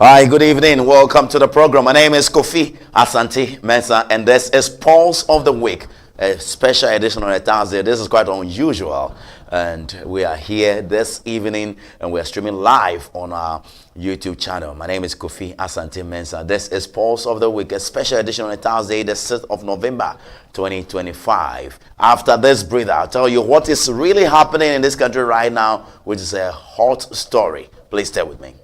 Hi, good evening. Welcome to the program. My name is Kofi, Asante, Mensah, and this is Pulse of the Week, a special edition on a Thursday. This is quite unusual, and we are here this evening, and we are streaming live on our YouTube channel. My name is Kofi, Asante, Mensah. This is Pulse of the Week, a special edition on a Thursday, the 6th of November, 2025. After this breather, I'll tell you what is really happening in this country right now, which is a hot story. Please stay with me.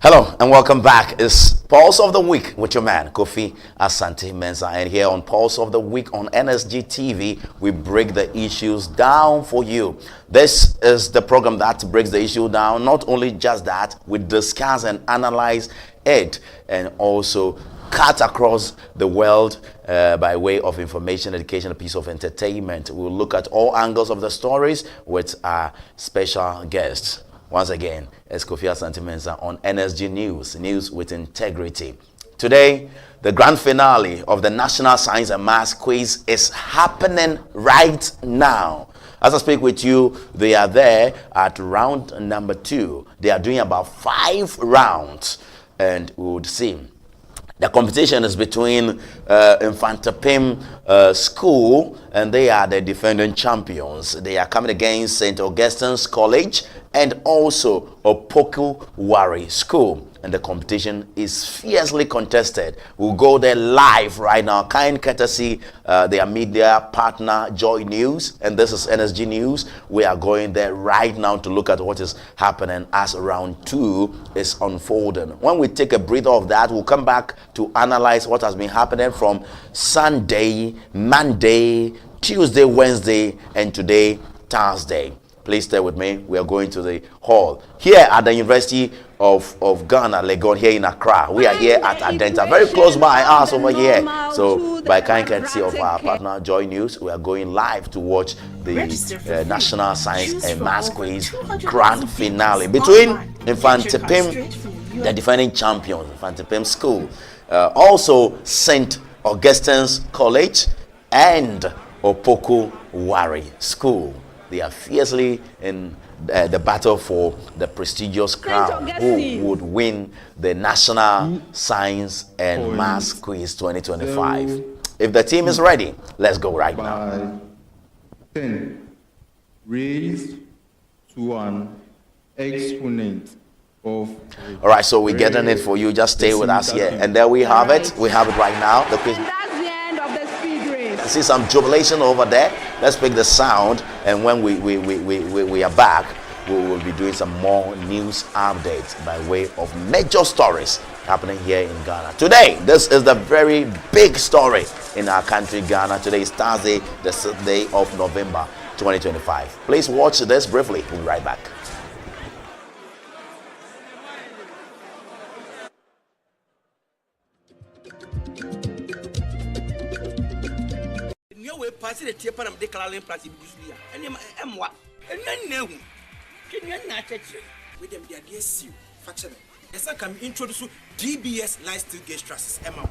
Hello and welcome back. It's Pulse of the Week with your man, Kofi, Asante, Mensah. And here on Pulse of the Week on NSG TV, we break the issues down for you. This is the program that breaks the issue down. Not only just that, we discuss and analyze it and also cut across the world by way of information, education, a piece of entertainment. We'll look at all angles of the stories with our special guests. Once again, it's Kofi Asante Mensah on NSG News, news with integrity. Today, the grand finale of the National Science and Maths Quiz is happening right now. As I speak with you, they are there at round number 2. They are doing about 5 rounds, and we would see. The competition is between Infantapim School, and they are the defending champions. They are coming against St. Augustine's College and also Opoku Wari School. And the competition is fiercely contested. We'll go there live right now. Kind courtesy, their media partner, Joy News. And this is NSG News. We are going there right now to look at what is happening as round 2 is unfolding. When we take a breather of that, we'll come back to analyze what has been happening from Sunday, Monday, Tuesday, Wednesday, and today, Thursday. Please stay with me. We are going to the hall here at the University of Ghana, Legon, here in Accra. We are here at Adenta, very close by us over here. So by kind courtesy of our partner Joy News, we are going live to watch the National Science and Maths Quiz grand finale between Infantapim, the defending champions, Infantapim School, also St. Augustine's College, and Opoku Wari School. They are fiercely in the battle for the prestigious crown. Who would win the National Science and Maths Quiz 2025? If the team is ready, let's go right now. 10 raised to an exponent of. All right, so we're getting it for you. Just stay with us here. And there we have it. We have it right now. The quiz. See some jubilation over there. Let's pick the sound, and when we are back, we will be doing some more news updates by way of major stories happening here in Ghana. Today, this is the very big story in our country, Ghana. Today is Thursday, the 6th day of November, 2025. Please watch this briefly. We'll be right back. Passé the tape and declaring place Busulia and Emwa and then can you not with them the idea see faction. Yes, I can introduce DBS lifestyle guest trusses Emma.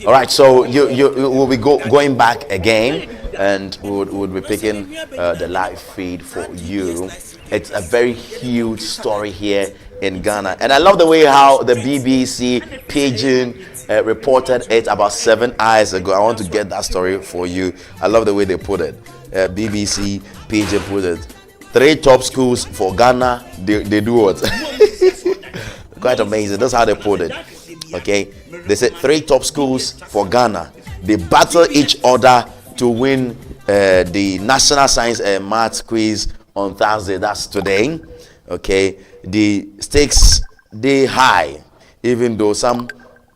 All right, so you will be going back again, and we would be picking the live feed for you. It's a very huge story here in Ghana, and I love the way how the BBC Pidgin reported it about 7 hours ago. I want to get that story for you. I love the way they put it. BBC Pidgin put it. 3 top schools for Ghana. They do what? Quite amazing. That's how they put it. Okay, they said 3 top schools for Ghana. They battle each other to win the National Science and Maths Quiz on Thursday. That's today. Okay, the stakes they high, even though some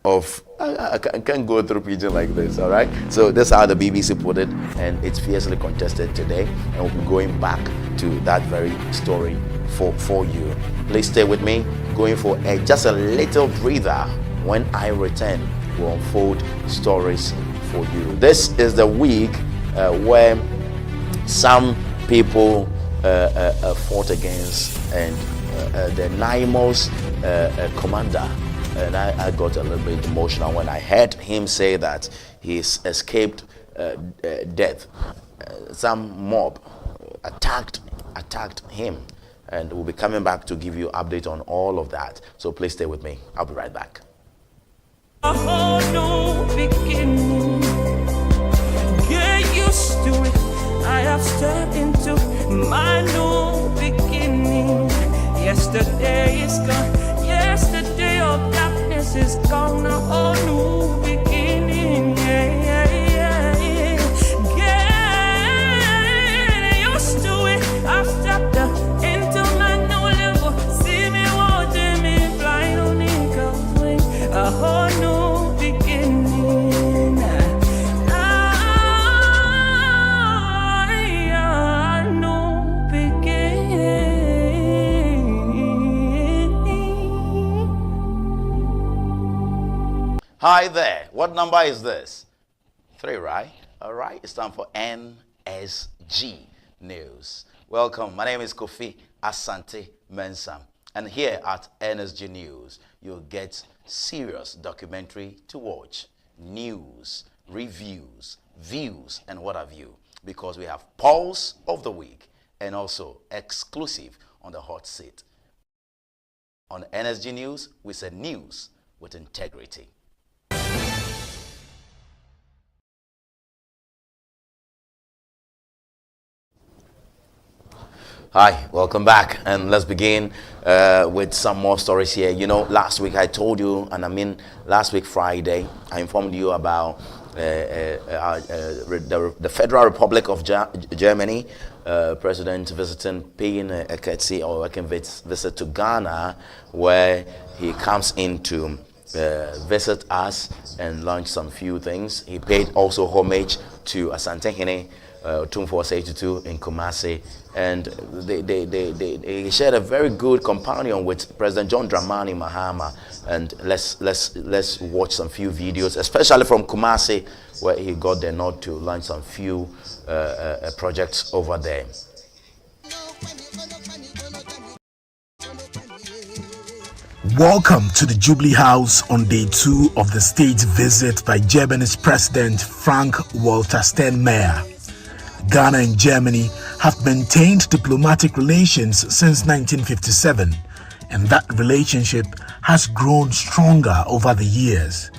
of I can't go through Pidgin like this. All right, so that's how the BBC put it, and it's fiercely contested today, and we'll be going back to that very story for you. Please stay with me. Going for just a little breather. When I return, we'll unfold stories for you. This is the week where some people fought against and the NIMO's commander. And I got a little bit emotional when I heard him say that he's escaped death. Some mob attacked him, and we'll be coming back to give you update on all of that. So please stay with me. I'll be right back. Oh, no beginning. Get used to it. I have stepped into my new beginning. Yesterday is gone. Yesterday of darkness is gone. A whole new beginning. Yeah, yeah, yeah, yeah. Get used to it. I've stepped into my new level. See me watching me fly on eagle's wing. A whole new beginning. Hi there. What number is this? 3, right? All right. It's time for NSG News. Welcome. My name is Kofi Asante Mensah. And here at NSG News, you'll get serious documentary to watch, news, reviews, views, and what have you. Because we have Pulse of the Week and also exclusive on the hot seat. On NSG News, we say news with integrity. Hi, welcome back, and let's begin with some more stories here. You know, last week I told you, and I mean last week Friday, I informed you about the Federal Republic of Germany, President paying a courtesy or a visit to Ghana, where he comes in to visit us and launch some few things. He paid also homage to Asante Tumfo 82 in Kumasi, and they shared a very good companion with President John Dramani Mahama. And let's watch some few videos, especially from Kumasi, where he got the nod to launch some few projects over there. Welcome to the Jubilee House on day 2 of the state visit by Germany's President Frank-Walter Steinmeier. Ghana and Germany have maintained diplomatic relations since 1957, and that relationship has grown stronger over the years.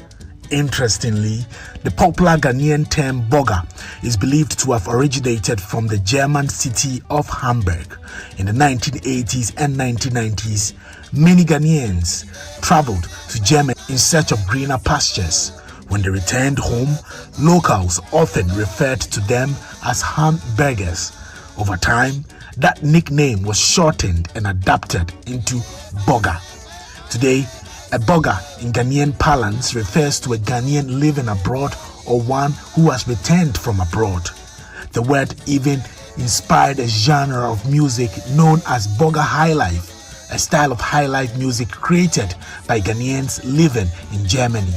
Interestingly, the popular Ghanaian term "boga" is believed to have originated from the German city of Hamburg. In the 1980s and 1990s, many Ghanaians traveled to Germany in search of greener pastures. When they returned home, locals often referred to them as Hamburgers. Over time, that nickname was shortened and adapted into boga. Today, a boga in Ghanaian parlance refers to a Ghanaian living abroad or one who has returned from abroad. The word even inspired a genre of music known as boga highlife, a style of highlife music created by Ghanaians living in Germany.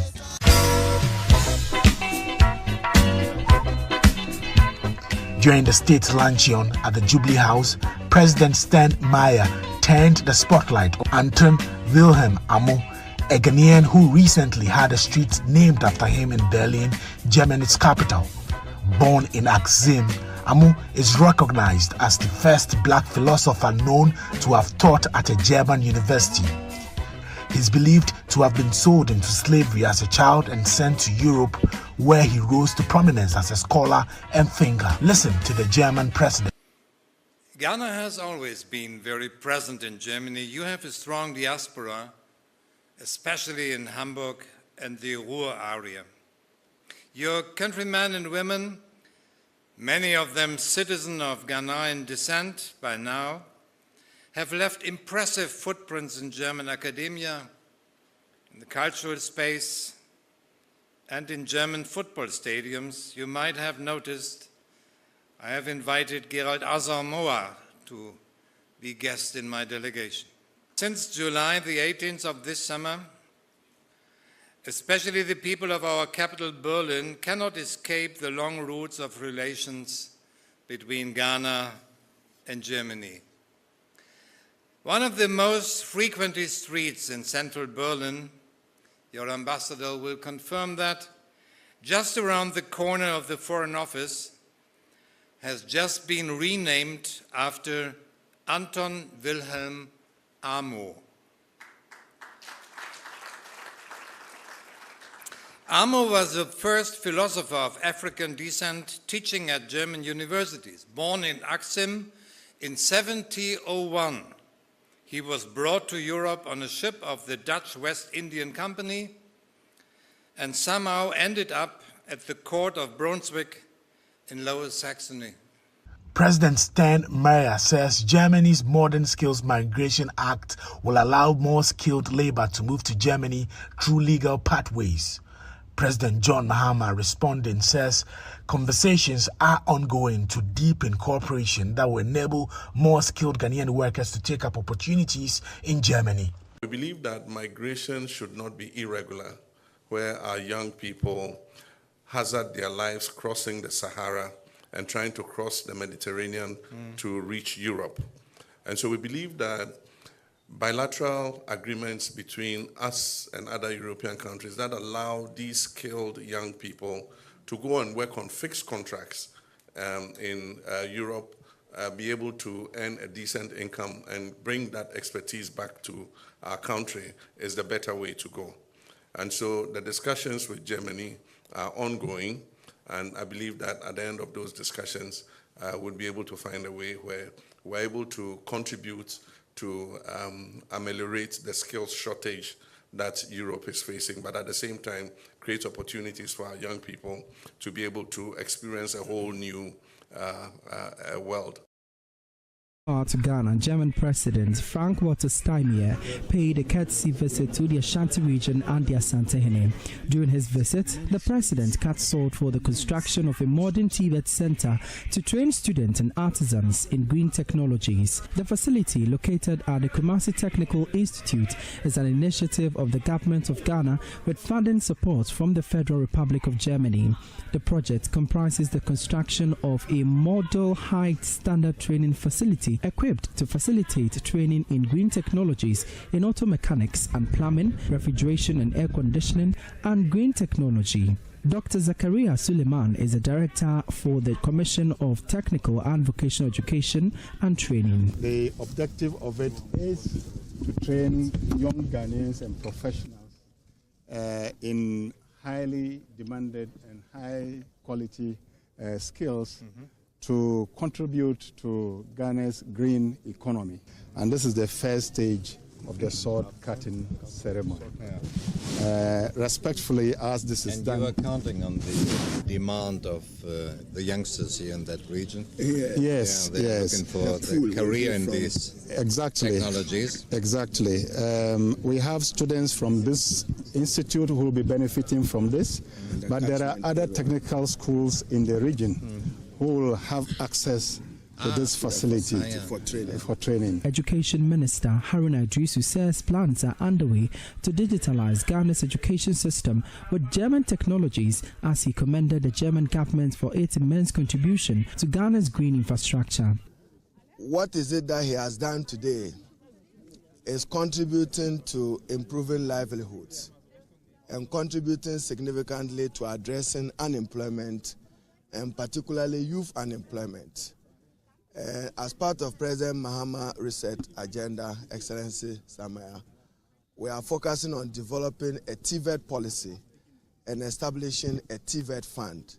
During the state luncheon at the Jubilee House, President Steinmeier turned the spotlight on Anton Wilhelm Amo, a Ghanaian who recently had a street named after him in Berlin, Germany's capital. Born in Axim, Amo is recognized as the first black philosopher known to have taught at a German university. He's believed to have been sold into slavery as a child and sent to Europe, where he rose to prominence as a scholar and thinker. Listen to the German president. Ghana has always been very present in Germany. You have a strong diaspora, especially in Hamburg and the Ruhr area. Your countrymen and women, many of them citizens of Ghanaian descent by now, have left impressive footprints in German academia, in the cultural space, and in German football stadiums. You might have noticed I have invited Gerald Asamoah to be guest in my delegation. Since July the 18th of this summer, especially the people of our capital Berlin cannot escape the long roots of relations between Ghana and Germany. One of the most frequented streets in central Berlin, your ambassador will confirm that, just around the corner of the Foreign Office, has just been renamed after Anton Wilhelm Amo. Amo was the first philosopher of African descent teaching at German universities. Born in Axim in 1701, he was brought to Europe on a ship of the Dutch West Indian Company and somehow ended up at the court of Brunswick in Lower Saxony. President Steinmeier says Germany's Modern Skills Migration Act will allow more skilled labor to move to Germany through legal pathways. President John Mahama responding says conversations are ongoing to deepen cooperation that will enable more skilled Ghanaian workers to take up opportunities in Germany. We believe that migration should not be irregular, where our young people hazard their lives crossing the Sahara and trying to cross the Mediterranean to reach Europe. And so we believe that bilateral agreements between us and other European countries that allow these skilled young people to go and work on fixed contracts in Europe, be able to earn a decent income and bring that expertise back to our country is the better way to go. And so the discussions with Germany are ongoing, and I believe that at the end of those discussions, we'll be able to find a way where we're able to contribute to ameliorate the skills shortage that Europe is facing, but at the same time, create opportunities for our young people to be able to experience a whole new world. To Ghana, German President Frank-Walter Steinmeier paid a courtesy visit to the Ashanti region and the Asante. During his visit, the president cut salt for the construction of a modern TVET center to train students and artisans in green technologies. The facility, located at the Kumasi Technical Institute, is an initiative of the government of Ghana with funding support from the Federal Republic of Germany. The project comprises the construction of a model height standard training facility equipped to facilitate training in green technologies in auto mechanics and plumbing, refrigeration and air conditioning, and green technology. Dr. Zakaria Suleiman is the director for the Commission of Technical and Vocational Education and Training. The objective of it is to train young Ghanaians and professionals in highly demanded and high quality skills to contribute to Ghana's green economy. And this is the first stage of the sword cutting ceremony. Respectfully, as this is done. And you are counting on the demand of the youngsters here in that region? Yes, they're looking for the career in these technologies. Exactly. We have students from this institute who will be benefiting from this, but there are other technical schools in the region who will have access to this facility for training. Education Minister Haruna Idrisu says plans are underway to digitalize Ghana's education system with German technologies, as he commended the German government for its immense contribution to Ghana's green infrastructure. What is it that he has done today is contributing to improving livelihoods and contributing significantly to addressing unemployment, and particularly youth unemployment. As part of President Mahama Reset Agenda, Excellency Samaya, we are focusing on developing a TVET policy and establishing a TVET fund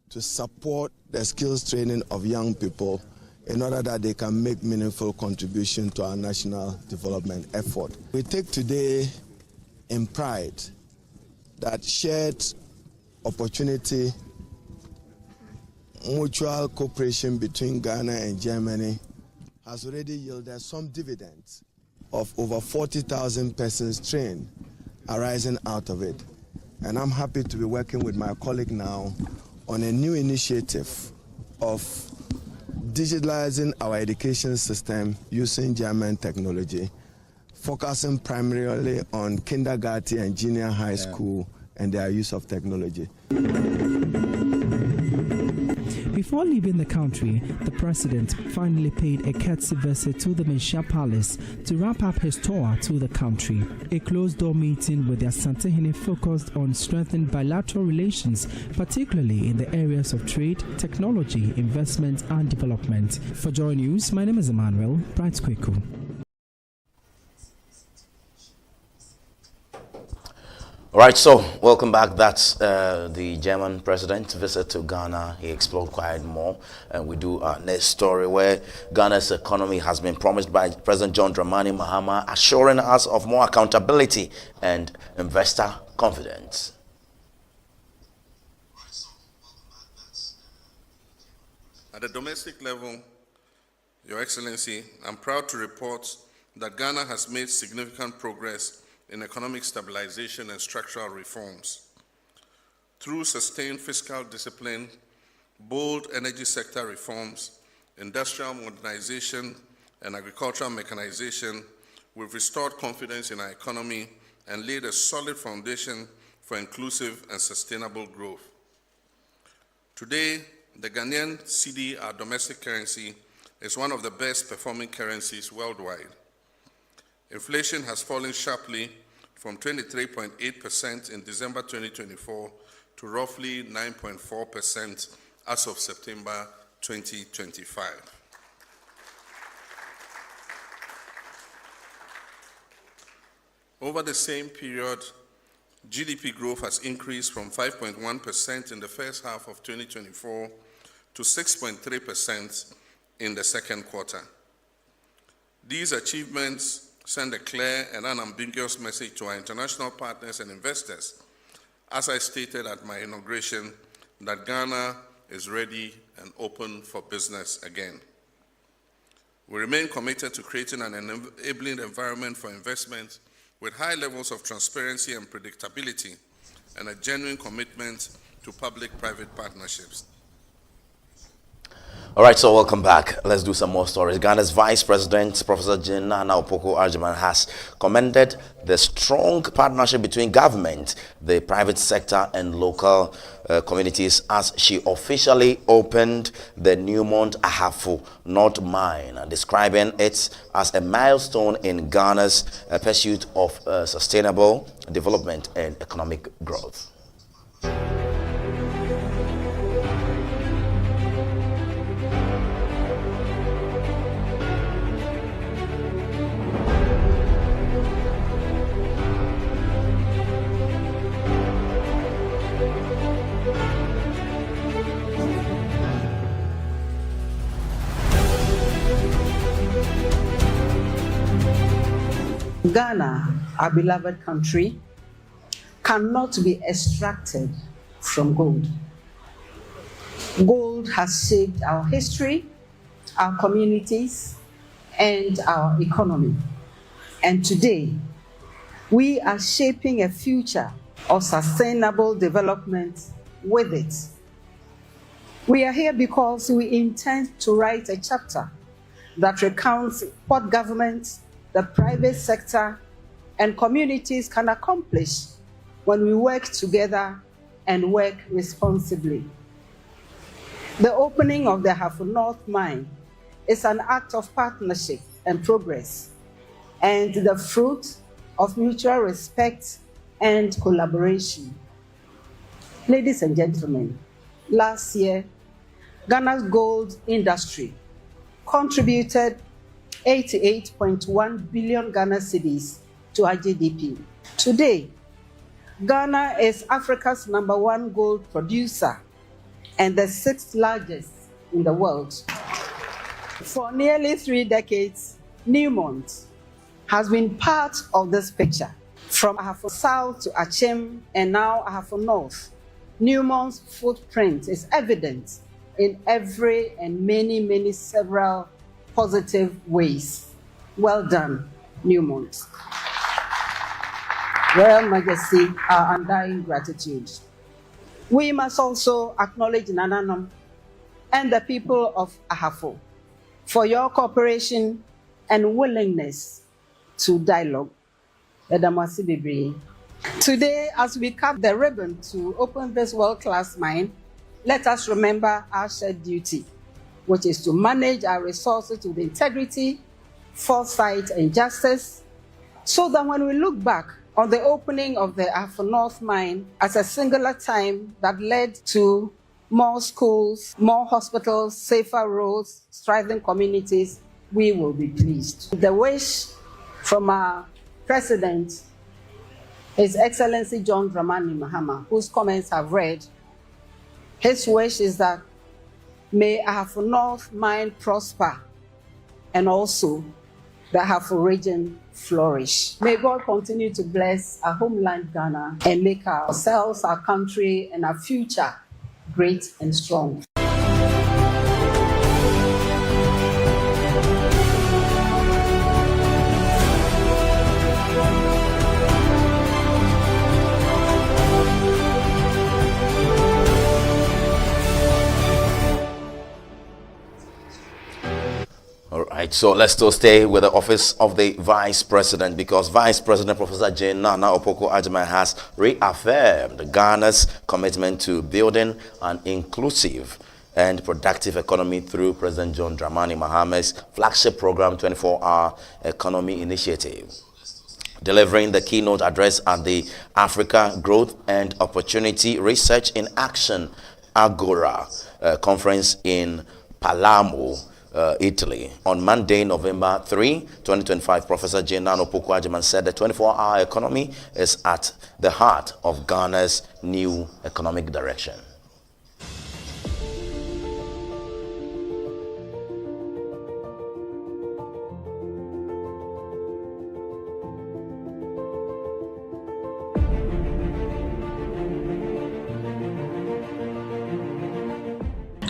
to support the skills training of young people in order that they can make meaningful contribution to our national development effort. We take today in pride that shared opportunity, mutual cooperation between Ghana and Germany has already yielded some dividends of over 40,000 persons trained arising out of it. And I'm happy to be working with my colleague now on a new initiative of digitalizing our education system using German technology, focusing primarily on kindergarten and junior high school and their use of technology. Before leaving the country, the president finally paid a courtesy visit to the Mensah Palace to wrap up his tour to the country. A closed-door meeting with the Asante focused on strengthening bilateral relations, particularly in the areas of trade, technology, investment, and development. For Joy News, my name is Emmanuel Bright Kweku. All right, so welcome back. That's the German president's visit to Ghana. He explored quite more. And we do our next story where Ghana's economy has been promised by President John Dramani Mahama, assuring us of more accountability and investor confidence. At the domestic level, Your Excellency, I'm proud to report that Ghana has made significant progress in economic stabilization and structural reforms. Through sustained fiscal discipline, bold energy sector reforms, industrial modernization, and agricultural mechanization, we've restored confidence in our economy and laid a solid foundation for inclusive and sustainable growth. Today, the Ghanaian cedi, our domestic currency, is one of the best performing currencies worldwide. Inflation has fallen sharply from 23.8% in December 2024 to roughly 9.4% as of September 2025. Over the same period, GDP growth has increased from 5.1% in the first half of 2024 to 6.3% in the second quarter. These achievements send a clear and unambiguous message to our international partners and investors, as I stated at my inauguration, that Ghana is ready and open for business again. We remain committed to creating an enabling environment for investment with high levels of transparency and predictability, and a genuine commitment to public-private partnerships. All right, so welcome back. Let's do some more stories. Ghana's Vice President, Professor Nana Opoku-Agyeman, has commended the strong partnership between government, the private sector, and local communities as she officially opened the Newmont Ahafo North Mine, describing it as a milestone in Ghana's pursuit of sustainable development and economic growth. Ghana, our beloved country, cannot be extracted from gold. Gold has shaped our history, our communities, and our economy. And today, we are shaping a future of sustainable development with it. We are here because we intend to write a chapter that recounts what government, the private sector, and communities can accomplish when we work together and work responsibly. The opening of the Ahafo North Mine is an act of partnership and progress, and the fruit of mutual respect and collaboration. Ladies and gentlemen, last year, Ghana's gold industry contributed 88.1 billion Ghana cedis to our GDP. Today, Ghana is Africa's #1 gold producer and the 6th largest in the world. For nearly 3 decades, Newmont has been part of this picture. From Ahafo South to Achim and now Ahafo North, Newmont's footprint is evident in every and many several positive ways. Well done, Newmont. Royal Majesty, our undying gratitude. We must also acknowledge Nananom and the people of Ahafo for your cooperation and willingness to dialogue. Today, as we cut the ribbon to open this world-class mine, let us remember our shared duty, which is to manage our resources with integrity, foresight, and justice, so that when we look back on the opening of the Afro North mine as a singular time that led to more schools, more hospitals, safer roads, thriving communities, we will be pleased. The wish from our President, His Excellency John Dramani Mahama, whose comments I've read, his wish is that may Afro North mine prosper and also the Afro region flourish. May God continue to bless our homeland Ghana and make ourselves, our country, and our future great and strong. All right, so let's still stay with the office of the Vice President, because Vice President Professor Jane Nana Opoku-Agyeman has reaffirmed Ghana's commitment to building an inclusive and productive economy through President John Dramani Mahama's flagship program, 24-Hour Economy Initiative. Delivering the keynote address at the Africa Growth and Opportunity Research in Action Agora conference in Palermo, Italy. On Monday, November 3, 2025, Professor Jane Nana Opoku-Agyeman said the 24-hour economy is at the heart of Ghana's new economic direction.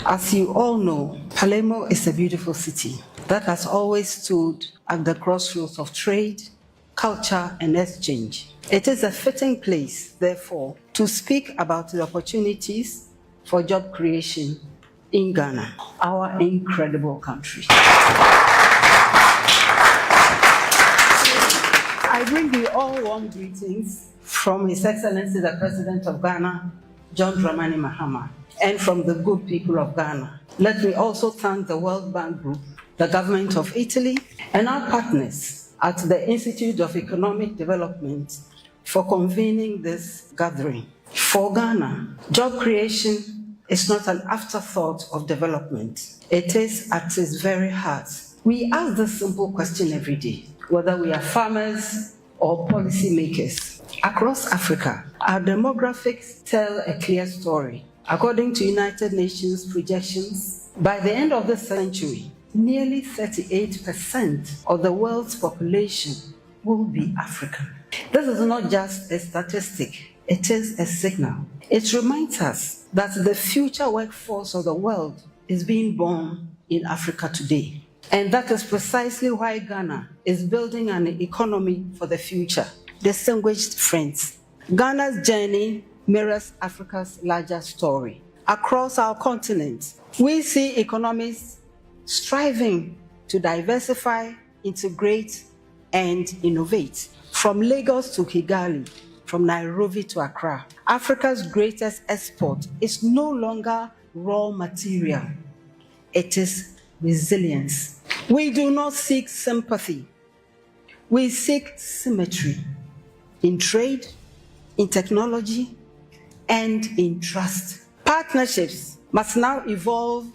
As you all know, Palermo is a beautiful city that has always stood at the crossroads of trade, culture, and exchange. It is a fitting place, therefore, to speak about the opportunities for job creation in Ghana, our incredible country. I bring you all warm greetings from His Excellency the President of Ghana, John Dramani Mahama, and from the good people of Ghana. Let me also thank the World Bank Group, the government of Italy, and our partners at the Institute of Economic Development for convening this gathering. For Ghana, job creation is not an afterthought of development. It is at its very heart. We ask this simple question every day, whether we are farmers or policymakers. Across Africa, our demographics tell a clear story. According to United Nations projections, by the end of the century, nearly 38% of the world's population will be African. This is not just a statistic, it is a signal. It reminds us that the future workforce of the world is being born in Africa today. And that is precisely why Ghana is building an economy for the future. Distinguished friends, Ghana's journey mirrors Africa's larger story. Across our continent, we see economies striving to diversify, integrate, and innovate. From Lagos to Kigali, from Nairobi to Accra, Africa's greatest export is no longer raw material. It is resilience. We do not seek sympathy. We seek symmetry in trade, in technology, and in trust. Partnerships must now evolve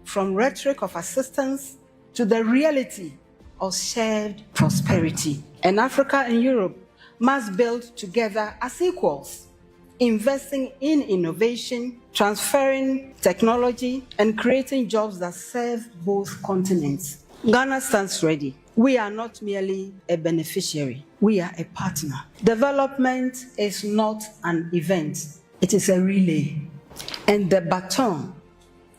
from rhetoric of assistance to the reality of shared prosperity. And Africa and Europe must build together as equals, investing in innovation, transferring technology, and creating jobs that serve both continents. Ghana stands ready. We are not merely a beneficiary, we are a partner. Development is not an event, it is a relay. And the baton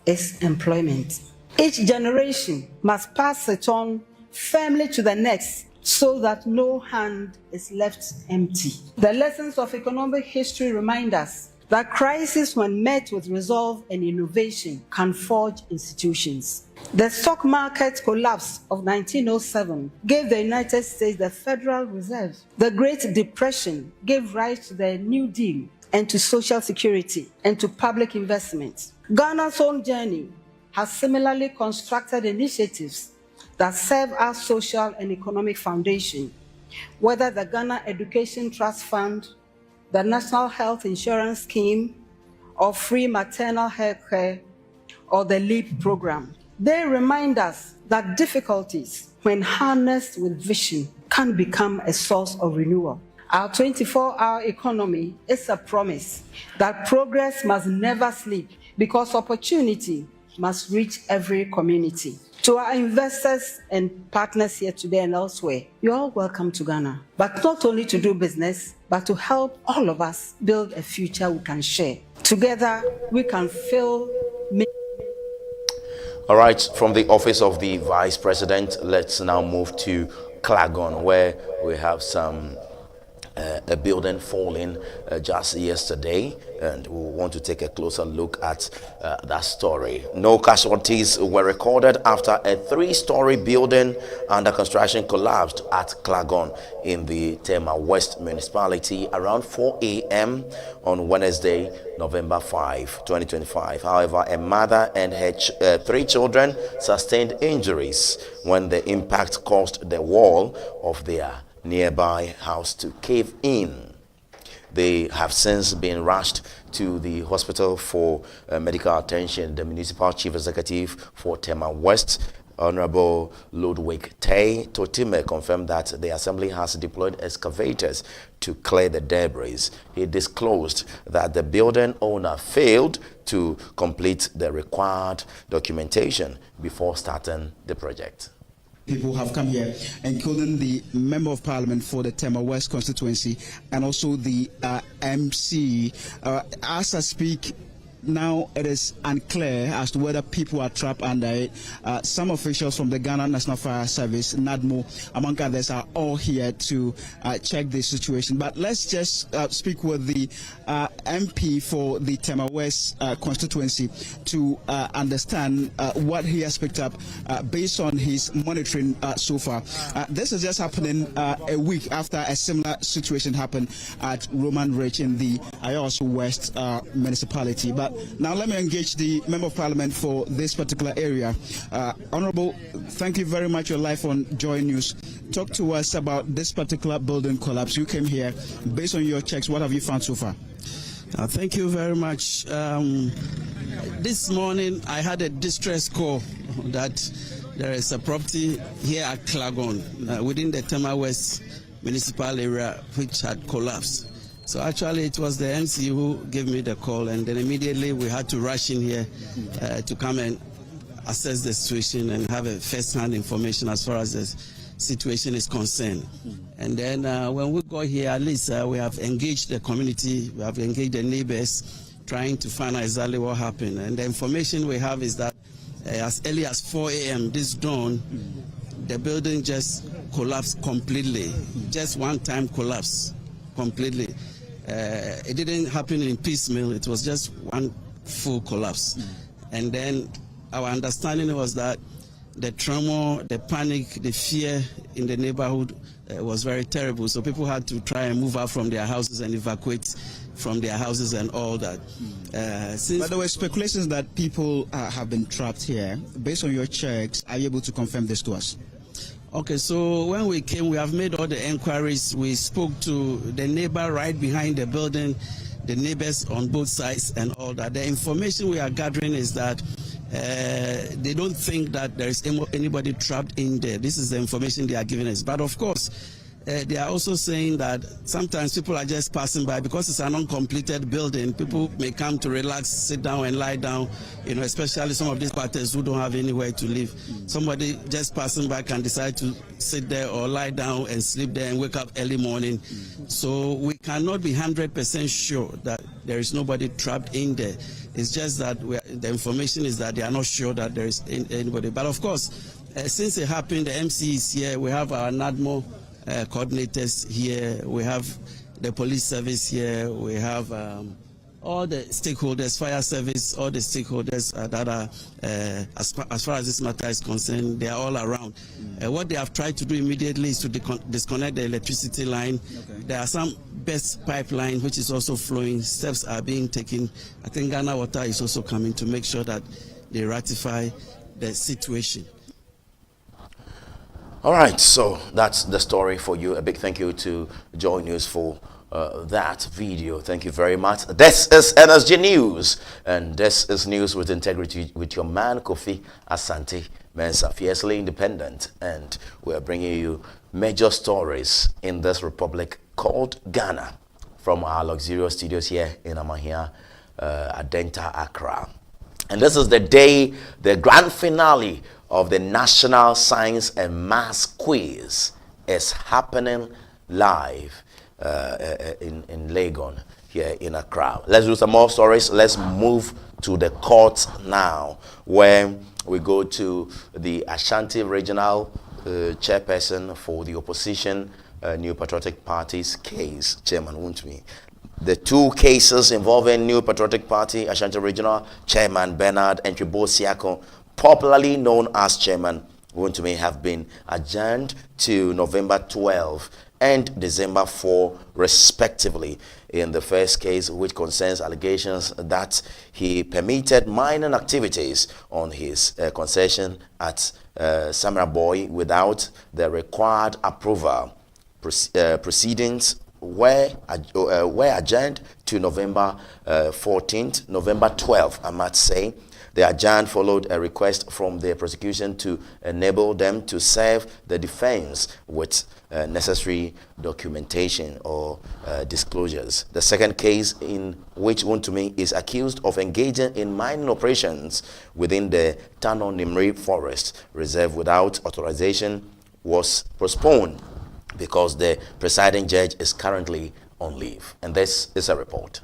is employment. Each generation must pass it on firmly to the next so that no hand is left empty. The lessons of economic history remind us that crises, when met with resolve and innovation, can forge institutions. The stock market collapse of 1907 gave the United States the Federal Reserve. The Great Depression gave rise to the New Deal, and to social security and to public investment. Ghana's own journey has similarly constructed initiatives that serve as social and economic foundation, whether the Ghana Education Trust Fund, the National Health Insurance Scheme, or free maternal health care, or the LEAP program. They remind us that difficulties, when harnessed with vision, can become a source of renewal. Our 24-hour economy is a promise that progress must never sleep because opportunity must reach every community. To our investors and partners here today and elsewhere, you're all welcome to Ghana, but not only to do business, but to help all of us build a future we can share. Together, we can fill. All right, from the office of the Vice President, let's now move to Klagon, where we have a building falling just yesterday, and we want to take a closer look at that story. No casualties were recorded after a 3-story building under construction collapsed at Klagon in the Tema West municipality around 4 a.m. on Wednesday, November 5, 2025. However, a mother and her 3 children sustained injuries when the impact caused the wall of their nearby house to cave in. They have since been rushed to the hospital for medical attention. The municipal chief executive for Tema West, Honorable Ludwig Tay Totime, confirmed that the assembly has deployed excavators to clear the debris. He disclosed that the building owner failed to complete the required documentation before starting the project. People have come here, including the Member of Parliament for the Tema West constituency and also the MC. As I speak, now it is unclear as to whether people are trapped under it. Some officials from the Ghana National Fire Service, NADMO, among others, are all here to check the situation. But let's just speak with the MP for the Tema West constituency to understand what he has picked up based on his monitoring so far. This is just happening a week after a similar situation happened at Roman Ridge in the Ayawaso West municipality. But now let me engage the Member of Parliament for this particular area. Honorable, thank you very much. You're live on Joy News. Talk to us about this particular building collapse. You came here. Based on your checks, what have you found so far? Thank you very much. This morning I had a distress call that there is a property here at Klagon within the Tema West municipal area which had collapsed. So actually it was the MC who gave me the call, and then immediately we had to rush in here to come and assess the situation and have a first-hand information as far as the situation is concerned. And then when we got here, at least we have engaged the community, we have engaged the neighbors, trying to find out exactly what happened. And the information we have is that as early as 4 a.m. this dawn, the building just collapsed completely. Just one time collapse completely. It didn't happen in piecemeal, it was just one full collapse. And then our understanding was that the trauma, the panic, the fear in the neighborhood was very terrible. So people had to try and move out from their houses and evacuate from their houses and all that. But there were speculations that people have been trapped here. Based on your checks, are you able to confirm this to us? Okay, so when we came, we have made all the inquiries. We spoke to the neighbor right behind the building, the neighbors on both sides and all that. The information we are gathering is that they don't think that there is anybody trapped in there. This is the information they are giving us. But of course, they are also saying that sometimes people are just passing by because it's an uncompleted building. People may come to relax, sit down and lie down, you know, especially some of these parties who don't have anywhere to live. Somebody just passing by can decide to sit there or lie down and sleep there and wake up early morning. So we cannot be 100% sure that there is nobody trapped in there. It's just that the information is that they are not sure that there is anybody. But of course, since it happened, the MC is here. We have our NADMO coordinators here, we have the police service here, we have all the stakeholders, fire service, all the stakeholders that are, as far as this matter is concerned, they are all around. What they have tried to do immediately is to disconnect the electricity line. Okay. There are some best pipeline which is also flowing. Steps are being taken. I think Ghana Water is also coming to make sure that they ratify the situation. All right, so that's the story for you. A big thank you to Joy News for that video. Thank you very much. This is NSG News, and this is News with Integrity with your man Kofi Asante Mensah, fiercely independent, and we're bringing you major stories in this republic called Ghana from our luxurious studios here in Amahia, Adenta, Accra. And this is the day, the grand finale of the National Science and Maths Quiz is happening live in Legon here in Accra. Let's do some more stories. Let's move to the courts now, where we go to the Asante Regional Chairperson for the opposition New Patriotic Party's case, Chairman Wuntumi. The two cases involving New Patriotic Party Ashanti Regional Chairman Bernard Entribo Siako, popularly known as Chairman Wuntumi, have been adjourned to November 12 and December 4, respectively. In the first case, which concerns allegations that he permitted mining activities on his concession at Samra Boy without the required approval, proceedings were adjourned to November 14th, November 12th, I must say. The adjourn followed a request from the prosecution to enable them to serve the defense with necessary documentation or disclosures. The second case, in which Wuntumi is accused of engaging in mining operations within the Tano Nimri Forest Reserve without authorization, was postponed because the presiding judge is currently on leave. And this is a report.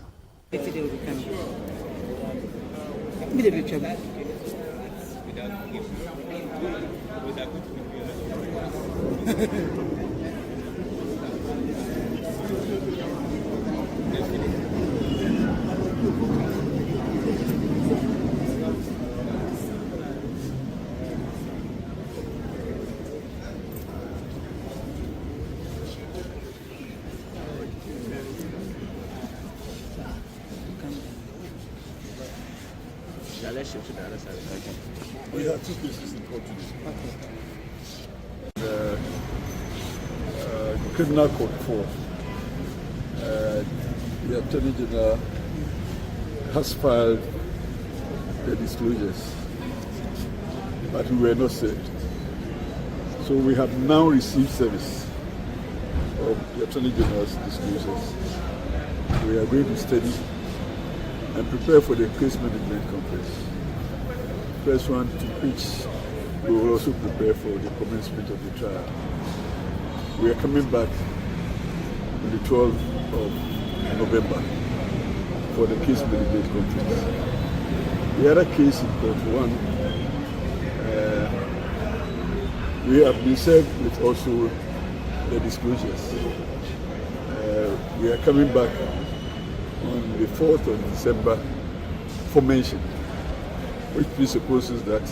We have two cases in court today. Criminal Code 4. The Attorney General has filed the disclosures, but we were not served. So we have now received service of the Attorney General's disclosures. We are going to study and prepare for the case management conference. First one to which we will also prepare for the commencement of the trial. We are coming back on the 12th of November for the case management conference. The other case in court one, we have been served with also the disclosures. We are coming back on the 4th of December for mention, which presupposes that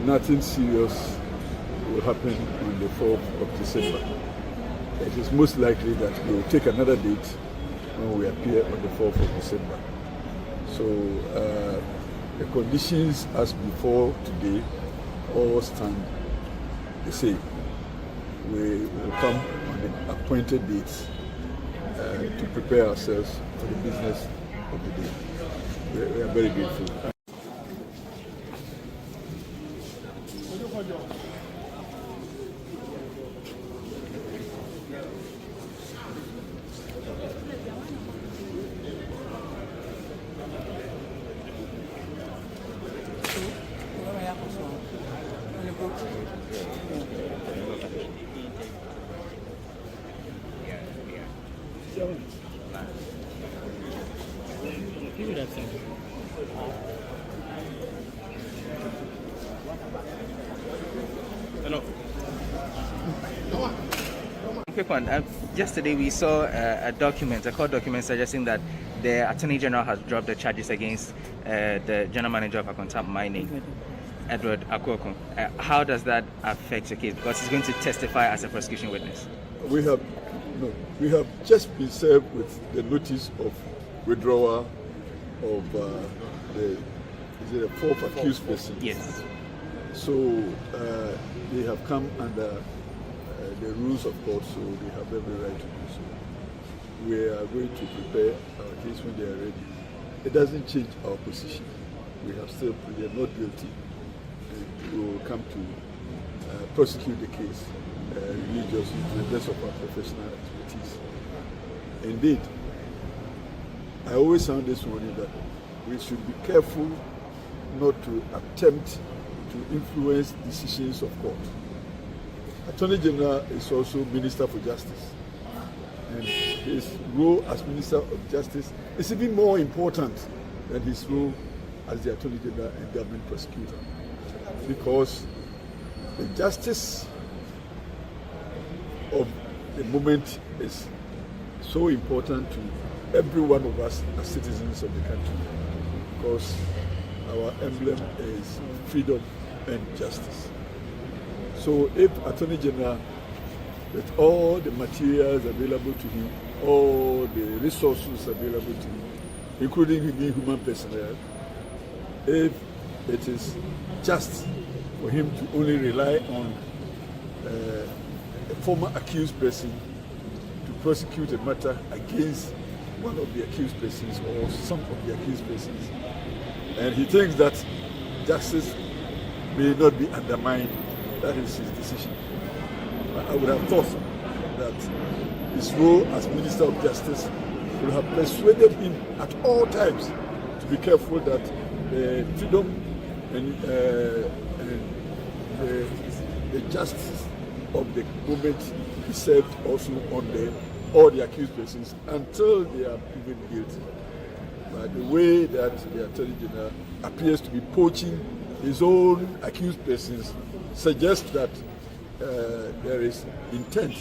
nothing serious will happen on the 4th of December. It is most likely that we will take another date when we appear on the 4th of December. So the conditions as before today all stand the same. We will come on the appointed dates to prepare ourselves for the business of the day. We are very grateful. Quick one. Yesterday we saw a court document suggesting that the Attorney General has dropped the charges against the General Manager of Akontam Mining, Edward Akoko. How does that affect your case? Because he's going to testify as a prosecution witness. We have just been served with the notice of withdrawal of the fourth accused person. Yes. So they have come under the rules of court, so they have every right to do so. We are going to prepare our case when they are ready. It doesn't change our position. We have still pleaded not guilty. We will come to prosecute the case religiously to the best of our professional expertise. Indeed, I always sound this warning that we should be careful not to attempt to influence decisions of court. Attorney General is also Minister for Justice, and his role as Minister of Justice is even more important than his role as the Attorney General and government prosecutor, because the justice of the moment is so important to every one of us as citizens of the country, because our emblem is freedom and justice. So if Attorney General, with all the materials available to him, all the resources available to him, including human personnel, if it is just for him to only rely on a former accused person to prosecute a matter against one of the accused persons or some of the accused persons, and he thinks that justice may not be undermined, that is his decision. I would have thought that his role as Minister of Justice would have persuaded him at all times to be careful that the freedom and the justice of the moment is served also on all the accused persons until they are proven guilty. But the way that the Attorney General appears to be poaching his own accused persons suggests that there is intent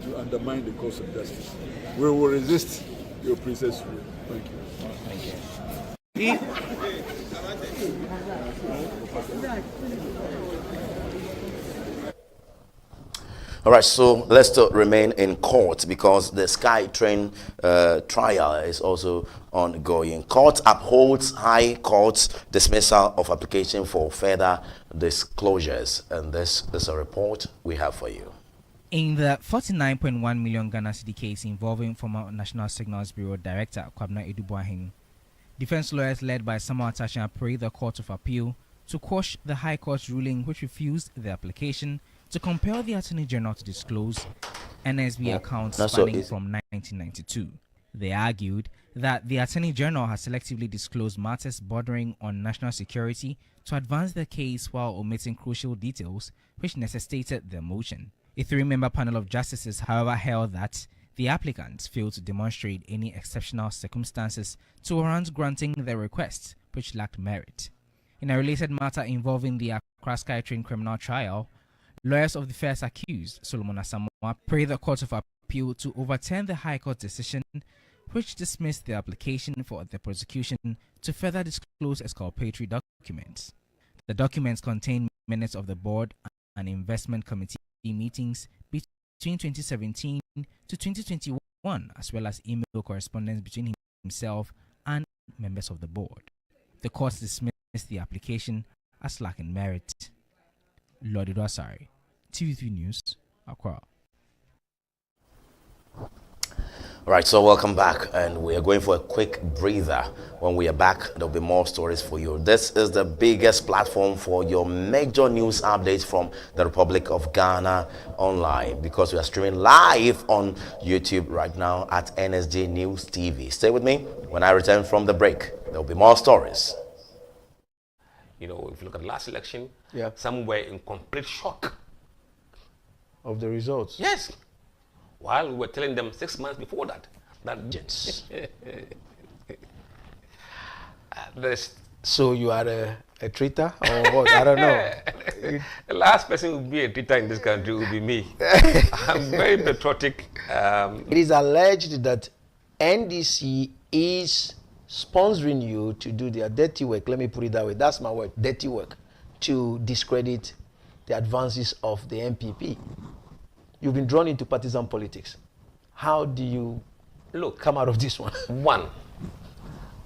to undermine the cause of justice. We will resist your princess rule. Thank you. Thank you. All right, so let's still remain in court because the SkyTrain trial is also ongoing. Court upholds High Court's dismissal of application for further disclosures, and this is a report we have for you. In the 49.1 million Ghana cedi case involving former National Signals Bureau Director Kwabena Edubuahin, defense lawyers led by Samuel Atashan prayed the Court of Appeal to quash the High Court's ruling which refused the application to compel the Attorney General to disclose NSB accounts spanning from 1992. They argued that the Attorney General has selectively disclosed matters bordering on national security to advance the case while omitting crucial details which necessitated the motion. A three-member panel of justices, however, held that the applicants failed to demonstrate any exceptional circumstances to warrant granting the request, which lacked merit. In a related matter involving the Accra SkyTrain criminal trial, lawyers of the first accused, Solomon Asamoah, prayed the Court of Appeal to overturn the High Court decision which dismissed the application for the prosecution to further disclose exculpatory documents. The documents contain minutes of the board and investment committee meetings between 2017 to 2021, as well as email correspondence between himself and members of the board. The court dismissed the application as lacking merit. Lord Idwasari, TV3 News, Accra. All right, so welcome back, and we are going for a quick breather. When we are back, there'll be more stories for you. This is the biggest platform for your major news updates from the Republic of Ghana online, because we are streaming live on YouTube right now at NSG News TV. Stay with me. When I return from the break, there'll be more stories. You know, if you look at the last election, some were in complete shock of the results. Yes. While we were telling them 6 months before that yes. So you are a traitor or what? I don't know. The last person who will be a traitor in this country will be me. I'm very patriotic. It is alleged that NDC is sponsoring you to do their dirty work. Let me put it that way. That's my word, dirty work, to discredit the advances of the MPP. You've been drawn into partisan politics. How do you come out of this one? One,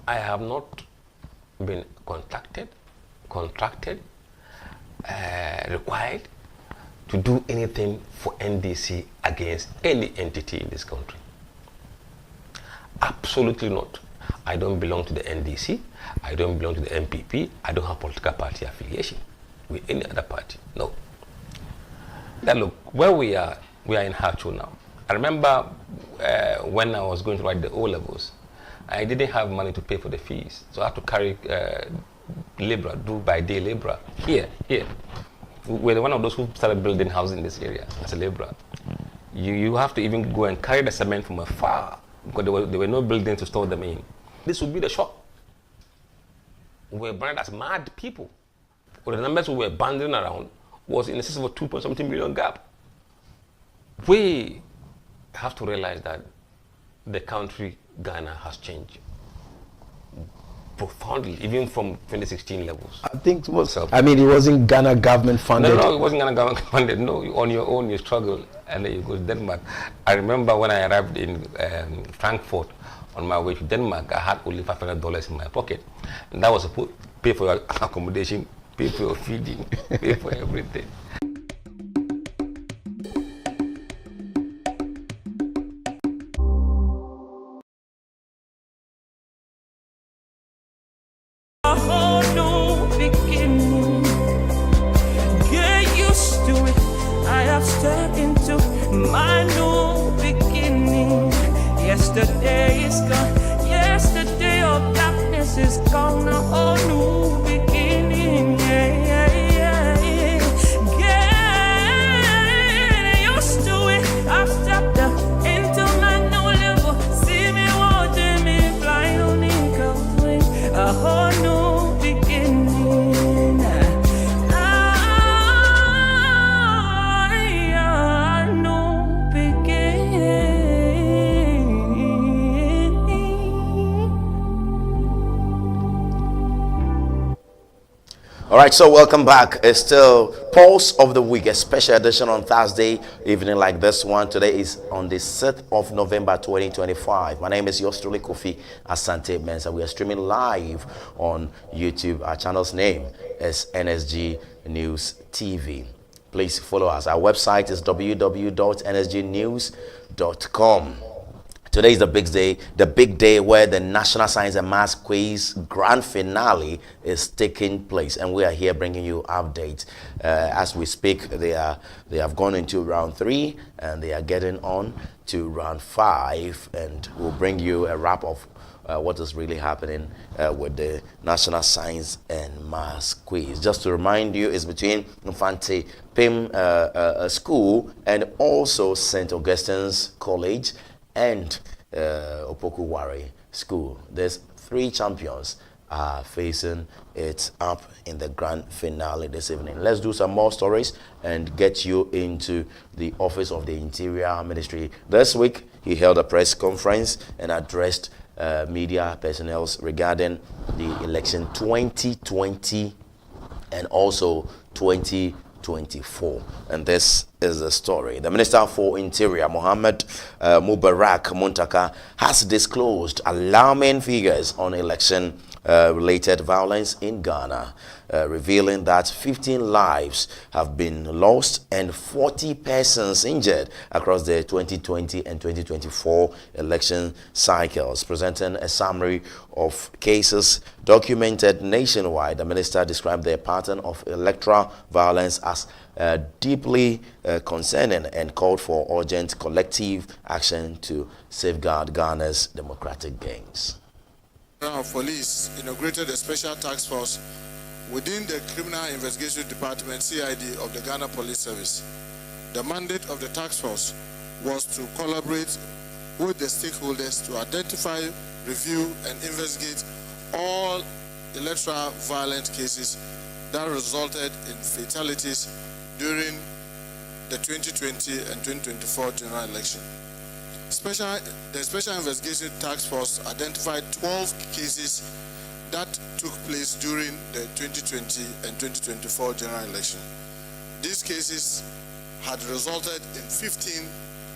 I have not been contracted, required to do anything for NDC against any entity in this country. Absolutely not. I don't belong to the NDC. I don't belong to the MPP. I don't have political party affiliation with any other party. No. Now look, where we are in Hachu now. I remember when I was going to write the O-levels, I didn't have money to pay for the fees. So I had to carry labor, do by day labor. Here. We're one of those who started building houses in this area as a laborer. You have to even go and carry the cement from afar because there were no buildings to store them in. This would be the shock. We were branded as mad people. But the numbers we were banding around was in excess of a 2.something million gap. We have to realize that the country, Ghana, has changed profoundly, even from 2016 levels. I think it wasn't Ghana government funded. No, it wasn't Ghana government funded. No, on your own you struggle, and then you go to Denmark. I remember when I arrived in Frankfurt on my way to Denmark, I had only $500 in my pocket, and that was to pay for your accommodation, pay for your feeding, pay for everything. Yesterday is gone. Yesterday of darkness is gone. A whole new beginning. Get used to it. I've stepped into my new level. See me watching me fly on eagle's wing. A whole new beginning. All right, so welcome back. It's still Pulse of the Week, a special edition on Thursday evening like this one. Today is on the 6th of November 2025. My name is yours truly, Kofi Asante Mensah. We are streaming live on YouTube. Our channel's name is NSG News TV. Please follow us. Our website is www.nsgnews.com. Today is the big day where the National Science and Maths Quiz Grand Finale is taking place, and we are here bringing you updates. As we speak, they have gone into round 3, and they are getting on to round 5, and we'll bring you a wrap of what is really happening with the National Science and Maths Quiz. Just to remind you, it's between Asante Pim School and also St. Augustine's College and Opoku-Ware School. There's 3 champions facing it up in the grand finale this evening. Let's do some more stories and get you into the Office of the Interior Ministry. This week, he held a press conference and addressed media personnel regarding the election 2020 and also 2024, and this is the story. The Minister for Interior, Mohammed Mubarak Muntaka, has disclosed alarming figures on election related violence in Ghana, revealing that 15 lives have been lost and 40 persons injured across the 2020 and 2024 election cycles. Presenting a summary of cases documented nationwide, the minister described the pattern of electoral violence as deeply concerning and called for urgent collective action to safeguard Ghana's democratic gains. Of Police inaugurated a special task force within the Criminal Investigation Department, CID, of the Ghana Police Service. The mandate of the task force was to collaborate with the stakeholders to identify, review, and investigate all electoral violent cases that resulted in fatalities during the 2020 and 2024 general election. The Special Investigation Task Force identified 12 cases that took place during the 2020 and 2024 general election. These cases had resulted in 15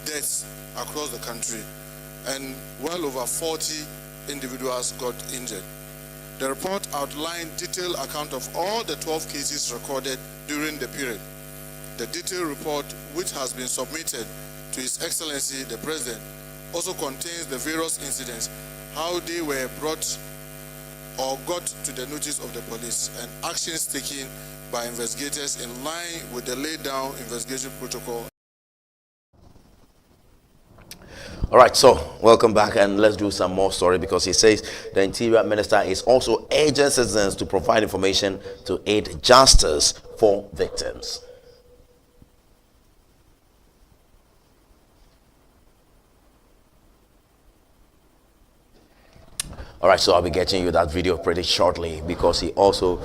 deaths across the country, and well over 40 individuals got injured. The report outlined detailed account of all the 12 cases recorded during the period. The detailed report, which has been submitted to His Excellency the President, also contains the various incidents, how they were brought or got to the notice of the police, and actions taken by investigators in line with the laid down investigation protocol. All right, so welcome back, and let's do some more story, because he says the Interior Minister is also urging citizens to provide information to aid justice for victims. All right, so I'll be getting you that video pretty shortly, because he also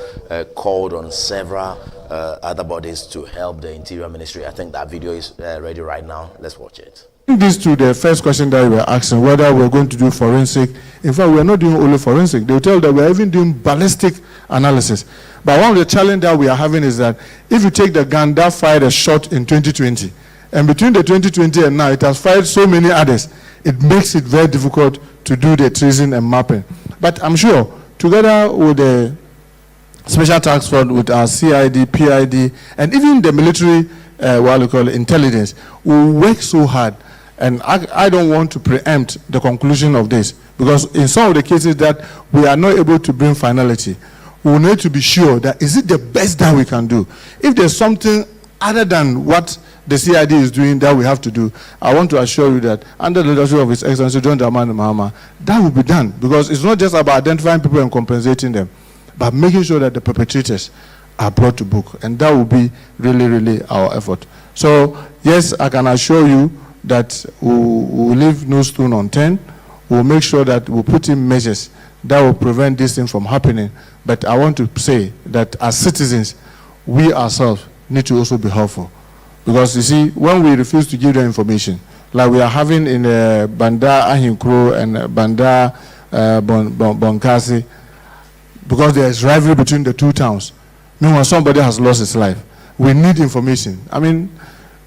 called on several other bodies to help the Interior Ministry. I think that video is ready right now. Let's watch it. This to the first question that you were asking, whether we're going to do forensic. In fact, we're not doing only forensic. They'll tell that we're even doing ballistic analysis. But one of the challenges that we are having is that if you take the gun that fired a shot in 2020, and between the 2020 and now, it has fired so many others, it makes it very difficult to do the tracing and mapping. But I'm sure, together with the Special Task Force, with our CID, PID, and even the military, what we call intelligence, we work so hard. And I don't want to preempt the conclusion of this, because in some of the cases that we are not able to bring finality, we need to be sure that is it the best that we can do. If there's something other than what the CID is doing that we have to do, I want to assure you that under the leadership of His Excellency John Dramani Mahama, that will be done, because it's not just about identifying people and compensating them, but making sure that the perpetrators are brought to book, and that will be really, really our effort. So yes, I can assure you that we'll leave no stone unturned. We'll make sure that we'll put in measures that will prevent this thing from happening. But I want to say that as citizens, we ourselves need to also be helpful. Because you see, when we refuse to give them information, like we are having in Banda Ahinkro and Banda Bonkasi, because there is rivalry between the two towns, meanwhile somebody has lost his life, we need information. I mean,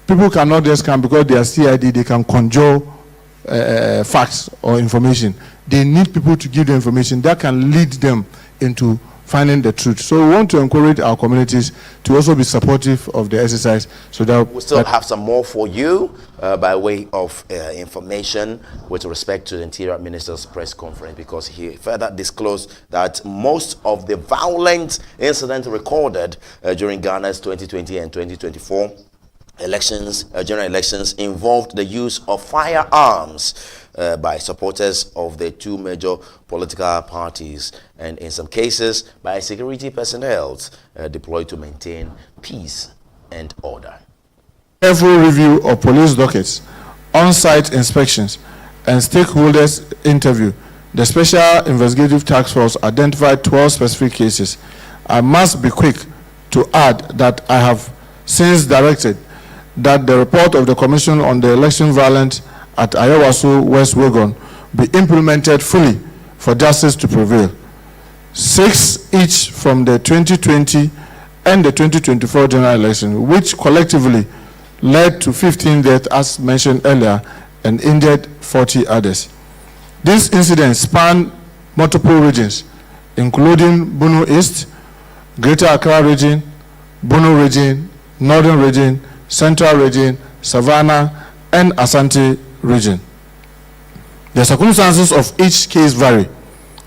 people cannot just come because they are CID, they can conjure facts or information. They need people to give them information that can lead them into finding the truth. So we want to encourage our communities to also be supportive of the exercise, so that we still have some more for you by way of information with respect to the Interior Minister's press conference, because he further disclosed that most of the violent incidents recorded during Ghana's 2020 and 2024 elections, general elections, involved the use of firearms by supporters of the two major political parties, and in some cases by security personnel deployed to maintain peace and order. Careful review of police dockets, on-site inspections, and stakeholders interview, the Special Investigative Task Force identified 12 specific cases. I must be quick to add that I have since directed that the report of the Commission on the Election Violence at Ayawaso West Wagon be implemented fully for justice to prevail. 6 each from the 2020 and the 2024 general election, which collectively led to 15 deaths as mentioned earlier and injured 40 others. These incidents span multiple regions, including Bono East, Greater Accra region, Bono region, Northern region, Central region, Savannah, and Asante region. The circumstances of each case vary,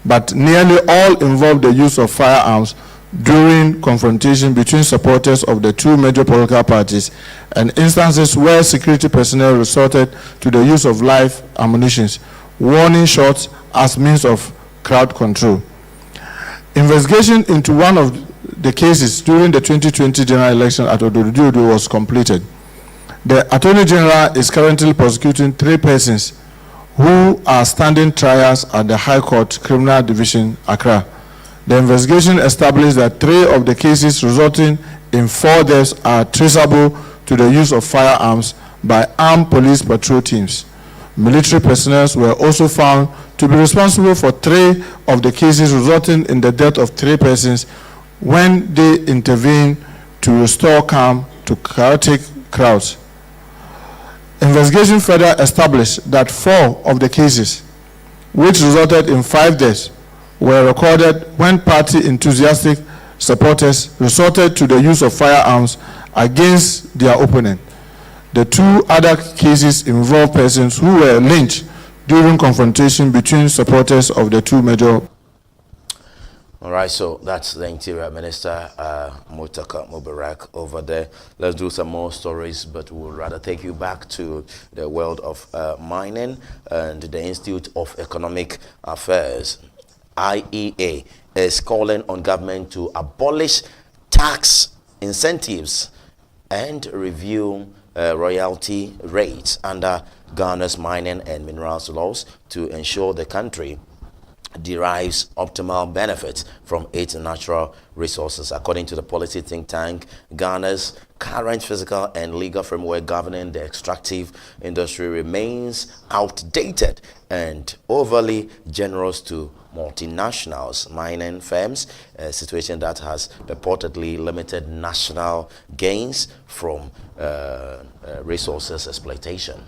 but nearly all involve the use of firearms during confrontation between supporters of the two major political parties, and instances where security personnel resorted to the use of live ammunition, warning shots as means of crowd control. Investigation into one of the cases during the 2020 general election at Ododudu was completed. The Attorney General is currently prosecuting 3 persons who are standing trials at the High Court Criminal Division, Accra. The investigation established that 3 of the cases resulting in 4 deaths are traceable to the use of firearms by armed police patrol teams. military personnel were also found to be responsible for 3 of the cases resulting in the death of 3 persons when they intervened to restore calm to chaotic crowds. Investigation further established that 4 of the cases, which resulted in 5 deaths, were recorded when party enthusiastic supporters resorted to the use of firearms against their opponent. The 2 other cases involve persons who were lynched during confrontation between supporters of the 2 major. All right, so that's the Interior Minister, Mutaka Mubarak, over there. Let's do some more stories, but we'll rather take you back to the world of mining and the Institute of Economic Affairs, IEA, is calling on government to abolish tax incentives and review royalty rates under Ghana's mining and minerals laws to ensure the country derives optimal benefits from its natural resources. According to the policy think tank, Ghana's current physical and legal framework governing the extractive industry remains outdated and overly generous to multinationals, mining firms, a situation that has purportedly limited national gains from resources exploitation.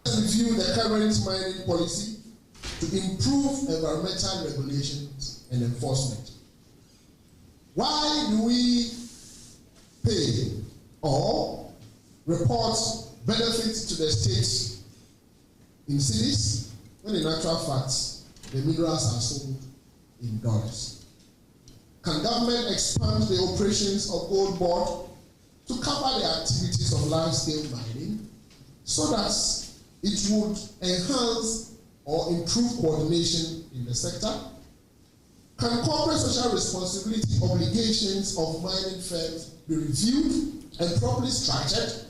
Review the current mining policy to improve environmental regulations and enforcement. Why do we pay or report benefits to the states in cities when in actual fact the minerals are sold in dollars? Can government expand the operations of Gold Board to cover the activities of large-scale mining so that it would enhance or improve coordination in the sector? Can corporate social responsibility obligations of mining firms be reviewed and properly structured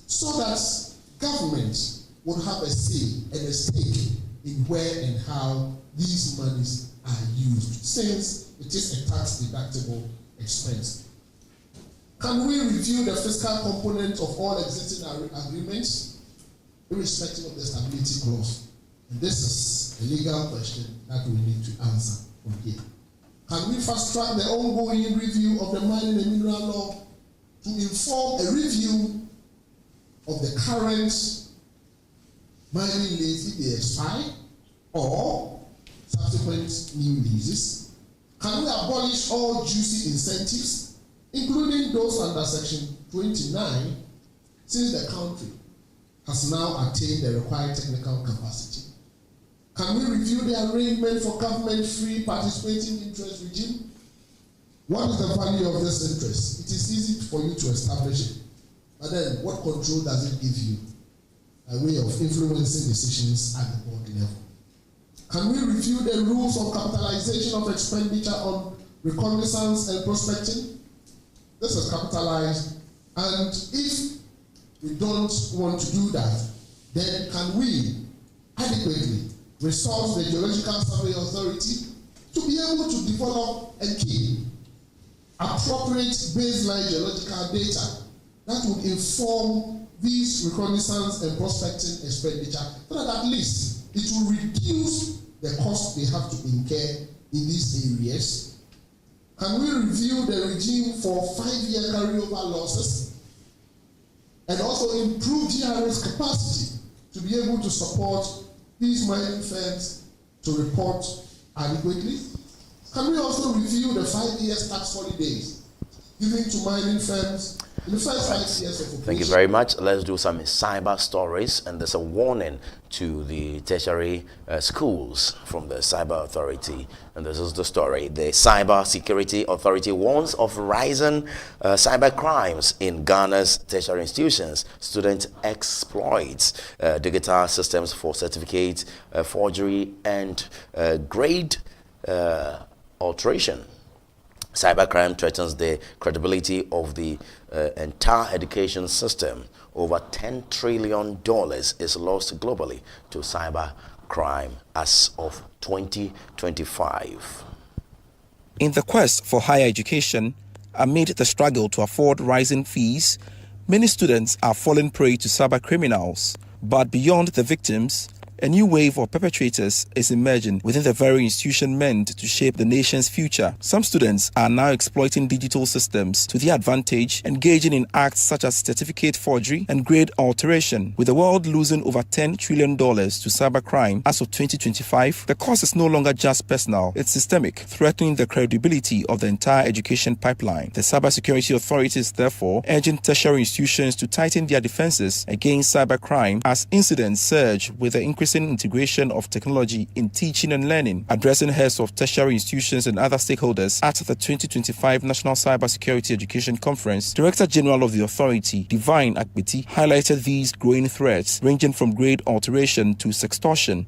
so that government would have a say and a stake in where and how these monies are used, since it is a tax-deductible expense? Can we review the fiscal component of all existing agreements, irrespective of the stability clause? And this is a legal question that we need to answer from here. Can we fast-track the ongoing review of the mining and mineral law to inform a review of the current mining leases if they expire or subsequent new leases? Can we abolish all juicy incentives, including those under Section 29, since the country has now attained the required technical capacity? Can we review the arrangement for government-free participating interest regime? What is the value of this interest? It is easy for you to establish it, but then what control does it give you? A way of influencing decisions at the board level. Can we review the rules of capitalization of expenditure on reconnaissance and prospecting? This is capitalized, and if we don't want to do that, then can we adequately resource the Geological Survey Authority to be able to develop and keep appropriate baseline geological data that would inform these reconnaissance and prospecting expenditure, so that at least it will reduce the cost they have to incur in these areas? Can we review the regime for 5-year carryover losses and also improve GRA's capacity to be able to support these mining firms to report adequately? Can we also review the 5 years tax holidays given to mining firms in the first 5 years of operation? Thank you very much. Let's do some cyber stories, and there's a warning to the tertiary schools from the Cyber Authority, and this is the story. The Cyber Security Authority warns of rising cyber crimes in Ghana's tertiary institutions. Student exploits digital systems for certificate forgery and grade alteration. Cybercrime threatens the credibility of the entire education system. Over $10 trillion is lost globally to cybercrime as of 2025. In the quest for higher education, amid the struggle to afford rising fees, many students are falling prey to cyber criminals But beyond the victims, a new wave of perpetrators is emerging within the very institution meant to shape the nation's future. Some students are now exploiting digital systems to their advantage, engaging in acts such as certificate forgery and grade alteration. With the world losing over $10 trillion to cybercrime as of 2025, the cost is no longer just personal, it's systemic, threatening the credibility of the entire education pipeline. The cybersecurity authorities, therefore, urging tertiary institutions to tighten their defenses against cybercrime as incidents surge with the increasing integration of technology in teaching and learning. Addressing heads of tertiary institutions and other stakeholders at the 2025 National Cybersecurity Education Conference, Director General of the authority, Divine Akbiti, highlighted these growing threats ranging from grade alteration to sextortion.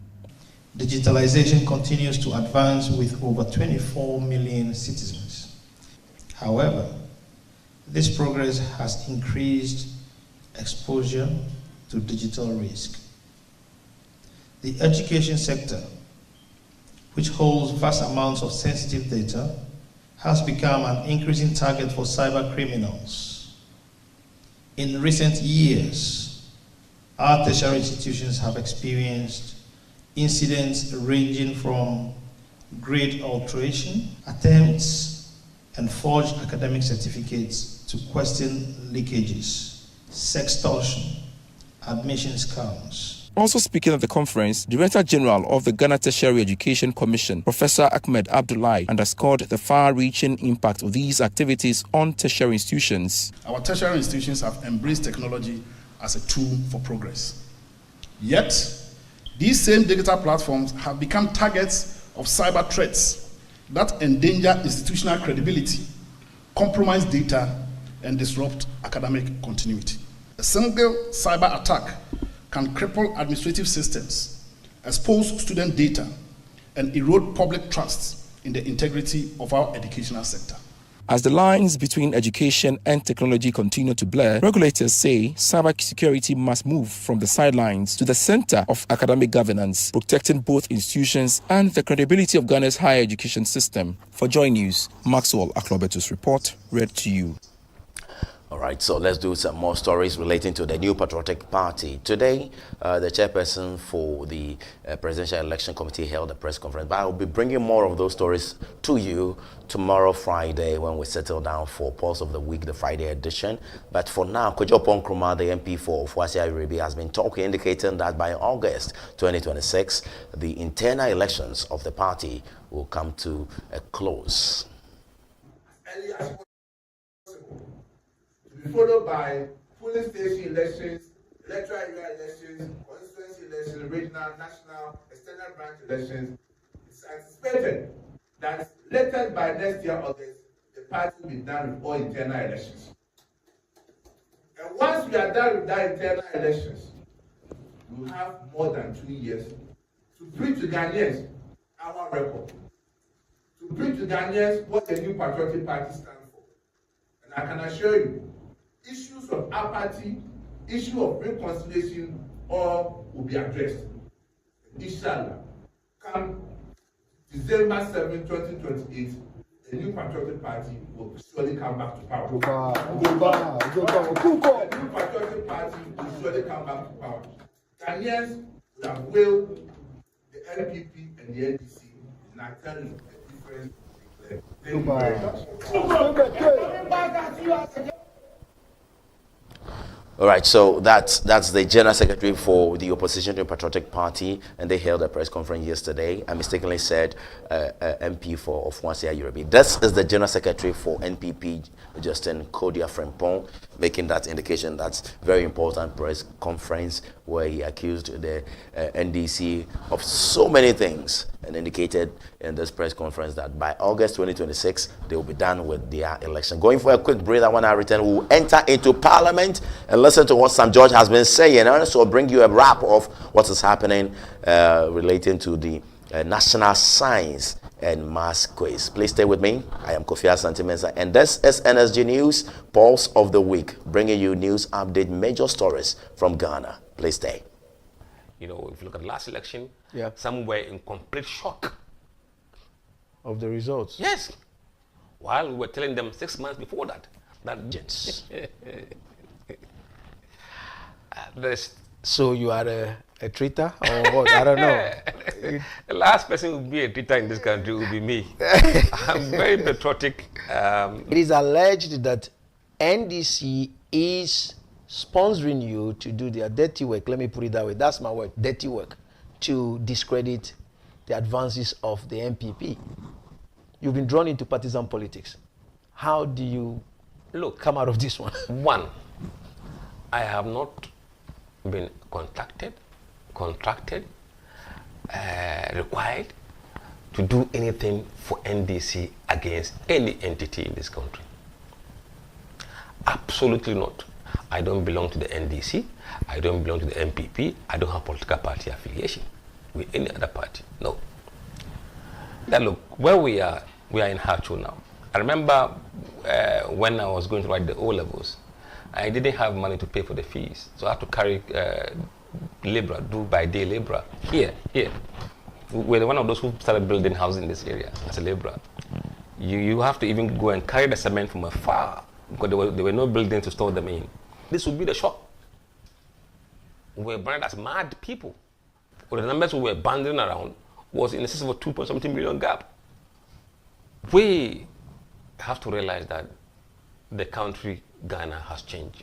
Digitalization continues to advance with over 24 million citizens. However, this progress has increased exposure to digital risk. The education sector, which holds vast amounts of sensitive data, has become an increasing target for cyber criminals. In recent years, our tertiary institutions have experienced incidents ranging from grade alteration, attempts, and forged academic certificates to question leakages, sextortion, admission scams. Also speaking at the conference, Director General of the Ghana Tertiary Education Commission, Professor Ahmed Abdullahi, underscored the far-reaching impact of these activities on tertiary institutions. Our tertiary institutions have embraced technology as a tool for progress. Yet, these same digital platforms have become targets of cyber threats that endanger institutional credibility, compromise data, and disrupt academic continuity. A single cyber attack can cripple administrative systems, expose student data, and erode public trust in the integrity of our educational sector. As the lines between education and technology continue to blur, regulators say cybersecurity must move from the sidelines to the center of academic governance, protecting both institutions and the credibility of Ghana's higher education system. For Joy News, Maxwell Aklobetu's report, read to you. All right, so let's do some more stories relating to the New Patriotic Party. Today, the chairperson for the Presidential Election Committee held a press conference, but I will be bringing more of those stories to you tomorrow, Friday, when we settle down for Pulse of the Week, the Friday edition. But for now, Kojo Nkrumah, the MP for Ofuasia Iribi, has been talking, indicating that by August 2026, the internal elections of the party will come to a close. Followed by polling station elections, electoral area elections, constituency elections, regional, national, external branch elections. It's anticipated that latest by next year, August, the party will be done with all internal elections. And once we are done with that internal elections, we will have more than 2 years to bring to Ghanaians our record, to bring to Ghanaians what the New Patriotic Party stands for. And I can assure you, issues of apathy, issue of reconciliation, all will be addressed. Inshallah, come December 7, 2028, the New Patriotic Party will surely come back to power. The New Patriotic Party will surely come back to power. Ghanaians would have willed the NPP and the NDC, and I tell you the difference. Thank you very much. All right, so that's the General Secretary for the Opposition to Patriotic Party, and they held a press conference yesterday. I mistakenly said MP for Ofuasia Iribi. This is the General Secretary for NPP, Justin Kodia Frimpong, making that indication. That's very important press conference where he accused the NDC of so many things and indicated in this press conference that by August 2026, they will be done with their election. Going for a quick break, when I return, we will enter into Parliament and listen to what Sam George has been saying, and also bring you a wrap of what is happening relating to the National Science and Maths Quiz. Please stay with me. I am Kofi Asante Mensah, and this is NSG News, Pulse of the Week, bringing you news, update, major stories from Ghana. Please stay. You know, if you look at the last election, some were in complete shock of the results. Yes. While we were telling them 6 months before that yes. There's So you are a traitor or what? I don't know. The last person who will be a traitor in this country will be me. I'm very patriotic. It is alleged that NDC is sponsoring you to do their dirty work. Let me put it that way. That's my word, dirty work, to discredit the advances of the MPP. You've been drawn into partisan politics. How do you come out of this one? One, I have not been contracted, required to do anything for NDC against any entity in this country. Absolutely not. I don't belong to the NDC. I don't belong to the MPP. I don't have political party affiliation with any other party. No. Now look, where we are in Hachu now. I remember when I was going to write the O-levels, I didn't have money to pay for the fees. So I had to carry labor, do by day labor. Here. We're one of those who started building houses in this area as a laborer. You have to even go and carry the cement from afar because there were no buildings to store them in. This would be the shock. We were branded as mad people. Well, the numbers we were banding around was in excess of a 2.something million gap. We have to realize that the country, Ghana, has changed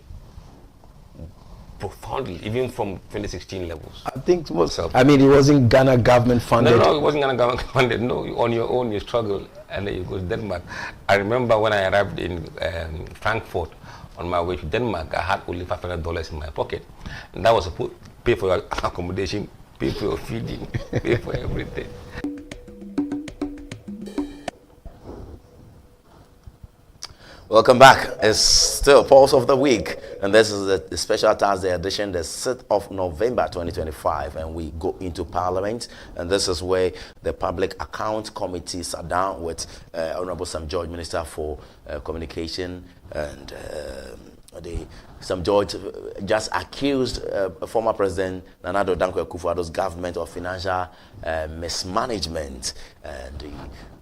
profoundly, even from 2016 levels. I think it was, it wasn't Ghana government funded. No, it wasn't Ghana government funded. No, on your own you struggle and then you go to Denmark. I remember when I arrived in Frankfurt on my way to Denmark, I had only $500 in my pocket. And that was to pay for your accommodation, pay for your feeding, pay for everything. Welcome back. It's still Pulse of the Week, and this is the special Thursday edition, the 6th of November 2025, and we go into Parliament, and this is where the Public Account Committee sat down with Honorable Sam George, Minister for Communication, and Sam George just accused former President Nana Addo Dankwa Akufo-Addo's government of financial mismanagement, and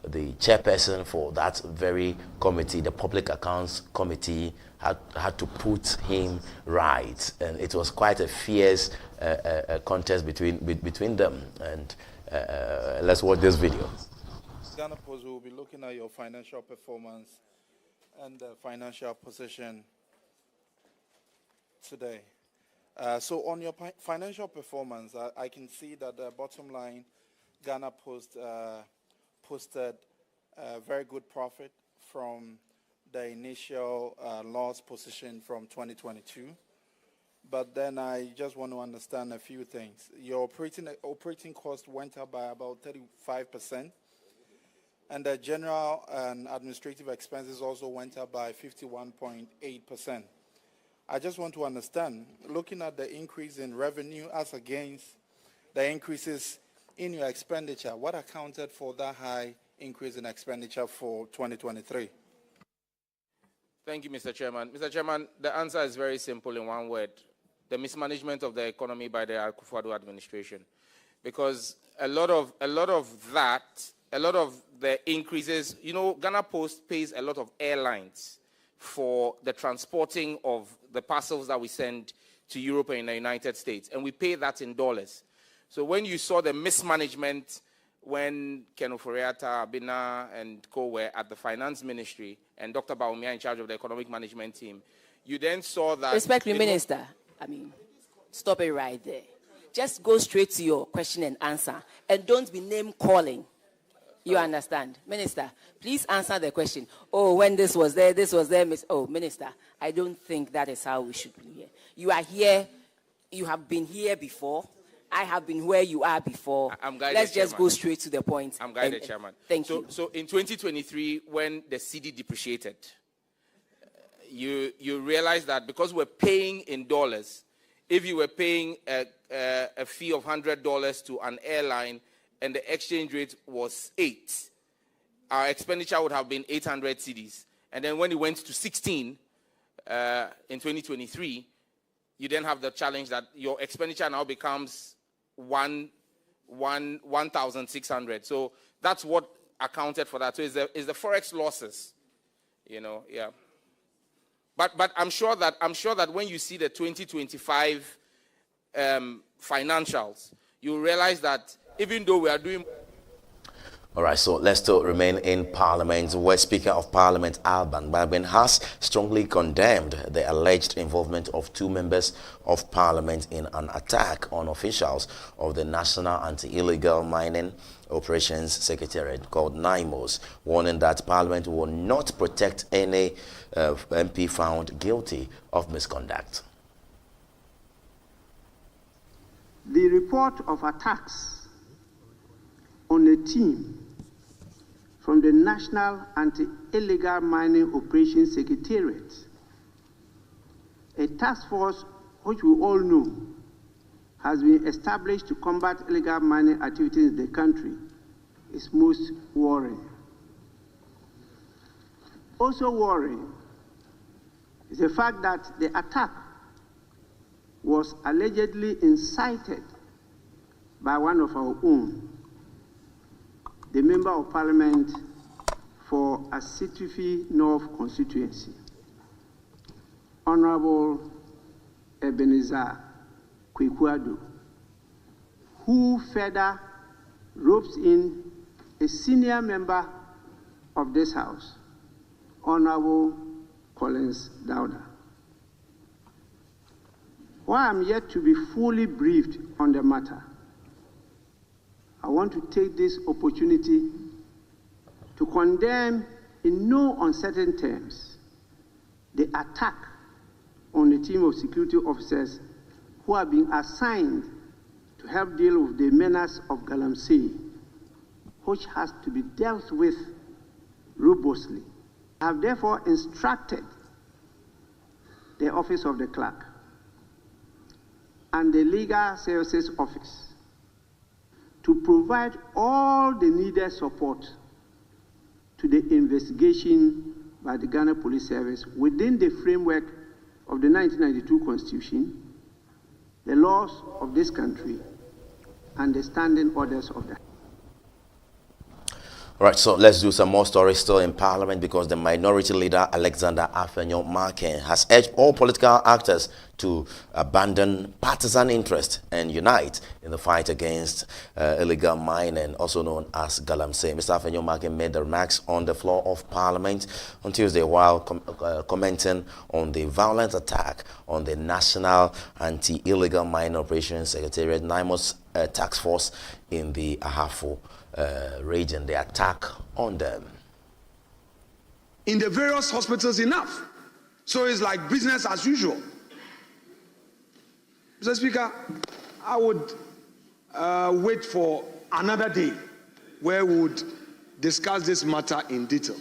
the chairperson for that very committee, the Public Accounts Committee, had to put him right, and it was quite a fierce contest between them. And let's watch this video. Ghana Post will be looking at your financial performance and financial position today. So on your financial performance, I can see that the bottom line, Ghana Post posted a very good profit from the initial loss position from 2022. But then I just want to understand a few things. Your operating cost went up by about 35%, and the general and administrative expenses also went up by 51.8%. I just want to understand, looking at the increase in revenue as against the increases in your expenditure, what accounted for that high increase in expenditure for 2023? Thank you, Mr. Chairman. Mr. Chairman, the answer is very simple in one word: the mismanagement of the economy by the Akufo-Addo administration. Because a lot of the increases, Ghana Post pays a lot of airlines for the transporting of the parcels that we send to Europe and the United States, and we pay that in dollars. So when you saw the mismanagement when Ken Ofori-Atta, Abina, and co were at the finance ministry, and Dr. Baumia in charge of the economic management team, you then saw that... Respectfully, Minister, stop it right there. Just go straight to your question and answer, and don't be name calling. You understand? Minister, please answer the question. Oh, when this was there, Oh, Minister, I don't think that is how we should be here. You are here, you have been here before. I have been where you are before. Let's just go straight to the point. I'm guided, Chairman. Thank you. So in 2023, when the CD depreciated, you realize that because we're paying in dollars, if you were paying a fee of $100 to an airline and the exchange rate was 8, our expenditure would have been 800 cedis. And then when it went to 16 in 2023, you then have the challenge that your expenditure now becomes 1,600. So that's what accounted for that. So it's the forex losses, yeah. But I'm sure that when you see the 2025 financials, you realize that even though we are doing... All right, so let's still remain in Parliament, where Speaker of Parliament Alban Bagbin has strongly condemned the alleged involvement of 2 members of Parliament in an attack on officials of the National Anti-Illegal Mining Operations Secretariat called NIMOS, warning that Parliament will not protect any MP found guilty of misconduct. The report of attacks on a team from the National Anti-Illegal Mining Operations Secretariat, a task force which we all know has been established to combat illegal mining activities in the country, is most worrying. Also worrying is the fact that the attack was allegedly incited by one of our own, the Member of Parliament for Asante North constituency, Honorable Ebenezer Kwekuado, who further ropes in a senior member of this House, Honorable Collins Dowda. While I'm yet to be fully briefed on the matter, I want to take this opportunity to condemn in no uncertain terms the attack on the team of security officers who have been assigned to help deal with the menace of Galamsey, which has to be dealt with robustly. I have therefore instructed the Office of the Clerk and the Legal Services Office to provide all the needed support to the investigation by the Ghana Police Service within the framework of the 1992 Constitution, the laws of this country, and the standing orders of the... All right, so let's do some more stories still in Parliament, because the Minority Leader Alexander Afenyo-Markin has urged all political actors to abandon partisan interest and unite in the fight against illegal mining, also known as Galamsey. Mr. Afenyo-Markin made the remarks on the floor of Parliament on Tuesday while commenting on the violent attack on the National Anti-Illegal Mining Operations Secretariat NIMOS task force in the Ahafo region, the attack on them. In the various hospitals, enough. So it's like business as usual. Mr. Speaker, I would wait for another day where we would discuss this matter in detail.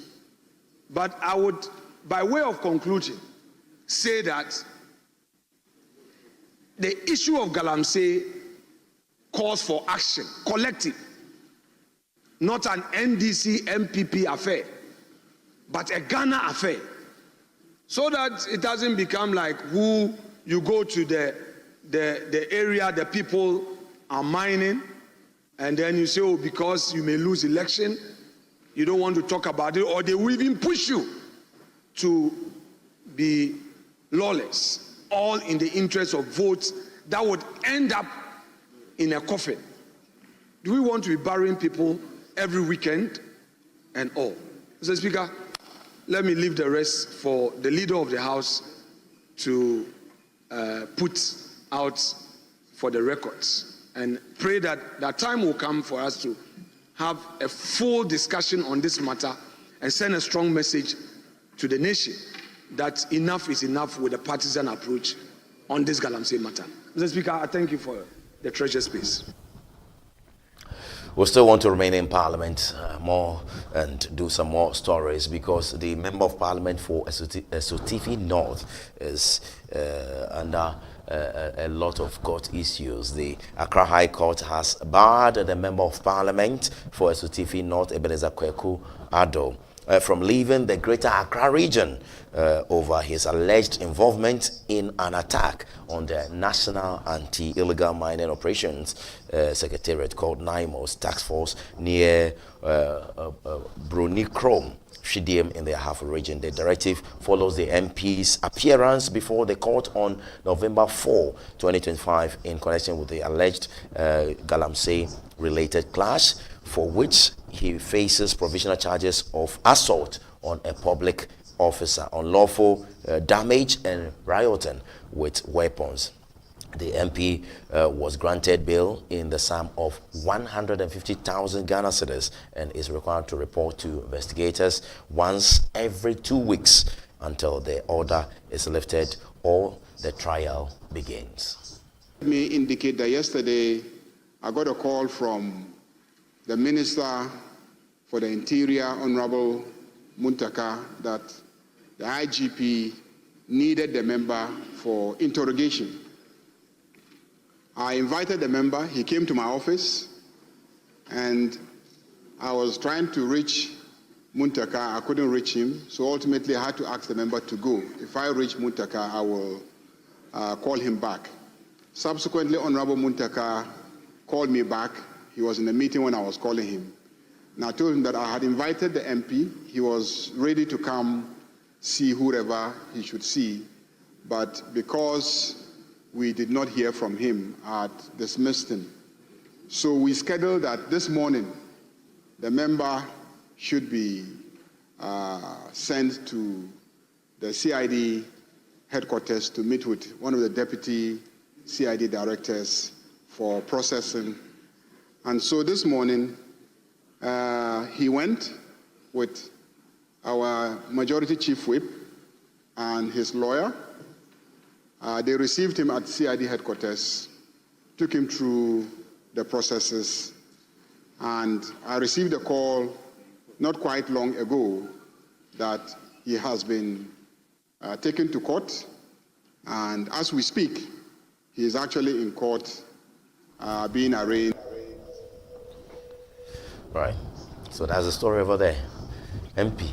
But I would, by way of conclusion, say that the issue of Galamsey calls for action, collective. Not an NDC MPP affair, but a Ghana affair. So that it doesn't become like who you go to the area the people are mining, and then you say, oh, because you may lose election, you don't want to talk about it, or they will even push you to be lawless, all in the interest of votes that would end up in a coffin. Do we want to be burying people every weekend and all? Mr. Speaker, let me leave the rest for the Leader of the House to put out for the records, and pray that that time will come for us to have a full discussion on this matter and send a strong message to the nation that enough is enough with the partisan approach on this Galamsey matter. Mr. Speaker, I thank you for the treasure space. We still want to remain in Parliament more and do some more stories, because the Member of Parliament for Asante North is under a lot of court issues. The Accra High Court has barred the Member of Parliament for Asante North, Ebenezer Kwekuado, from leaving the Greater Accra region over his alleged involvement in an attack on the National Anti-Illegal Mining Operations Secretariat called NIMOS task force near Bruni Chrome Shidium in the Ahafo region. The directive follows the MP's appearance before the court on November 4, 2025 in connection with the alleged Galamsey-related clash, for which he faces provisional charges of assault on a public officer, unlawful damage and rioting with weapons. The MP was granted bail in the sum of 150,000 Ghana cedis and is required to report to investigators once every 2 weeks until the order is lifted or the trial begins. Let me indicate that yesterday I got a call from the Minister for the Interior, Honorable Muntaka, that the IGP needed the member for interrogation. I invited the member, he came to my office, and I was trying to reach Muntaka, I couldn't reach him, so ultimately I had to ask the member to go. If I reach Muntaka, I will call him back. Subsequently, Honorable Muntaka called me back. He was in a meeting when I was calling him. And I told him that I had invited the MP. He was ready to come see whoever he should see, but because we did not hear from him, I had dismissed him. So we scheduled that this morning the member should be sent to the CID headquarters to meet with one of the deputy CID directors for processing. And so this morning he went with our majority chief whip and his lawyer. They received him at CID headquarters, took him through the processes, and I received a call not quite long ago that he has been taken to court, and as we speak, he is actually in court being arraigned. Right, so that's the story over there. MP,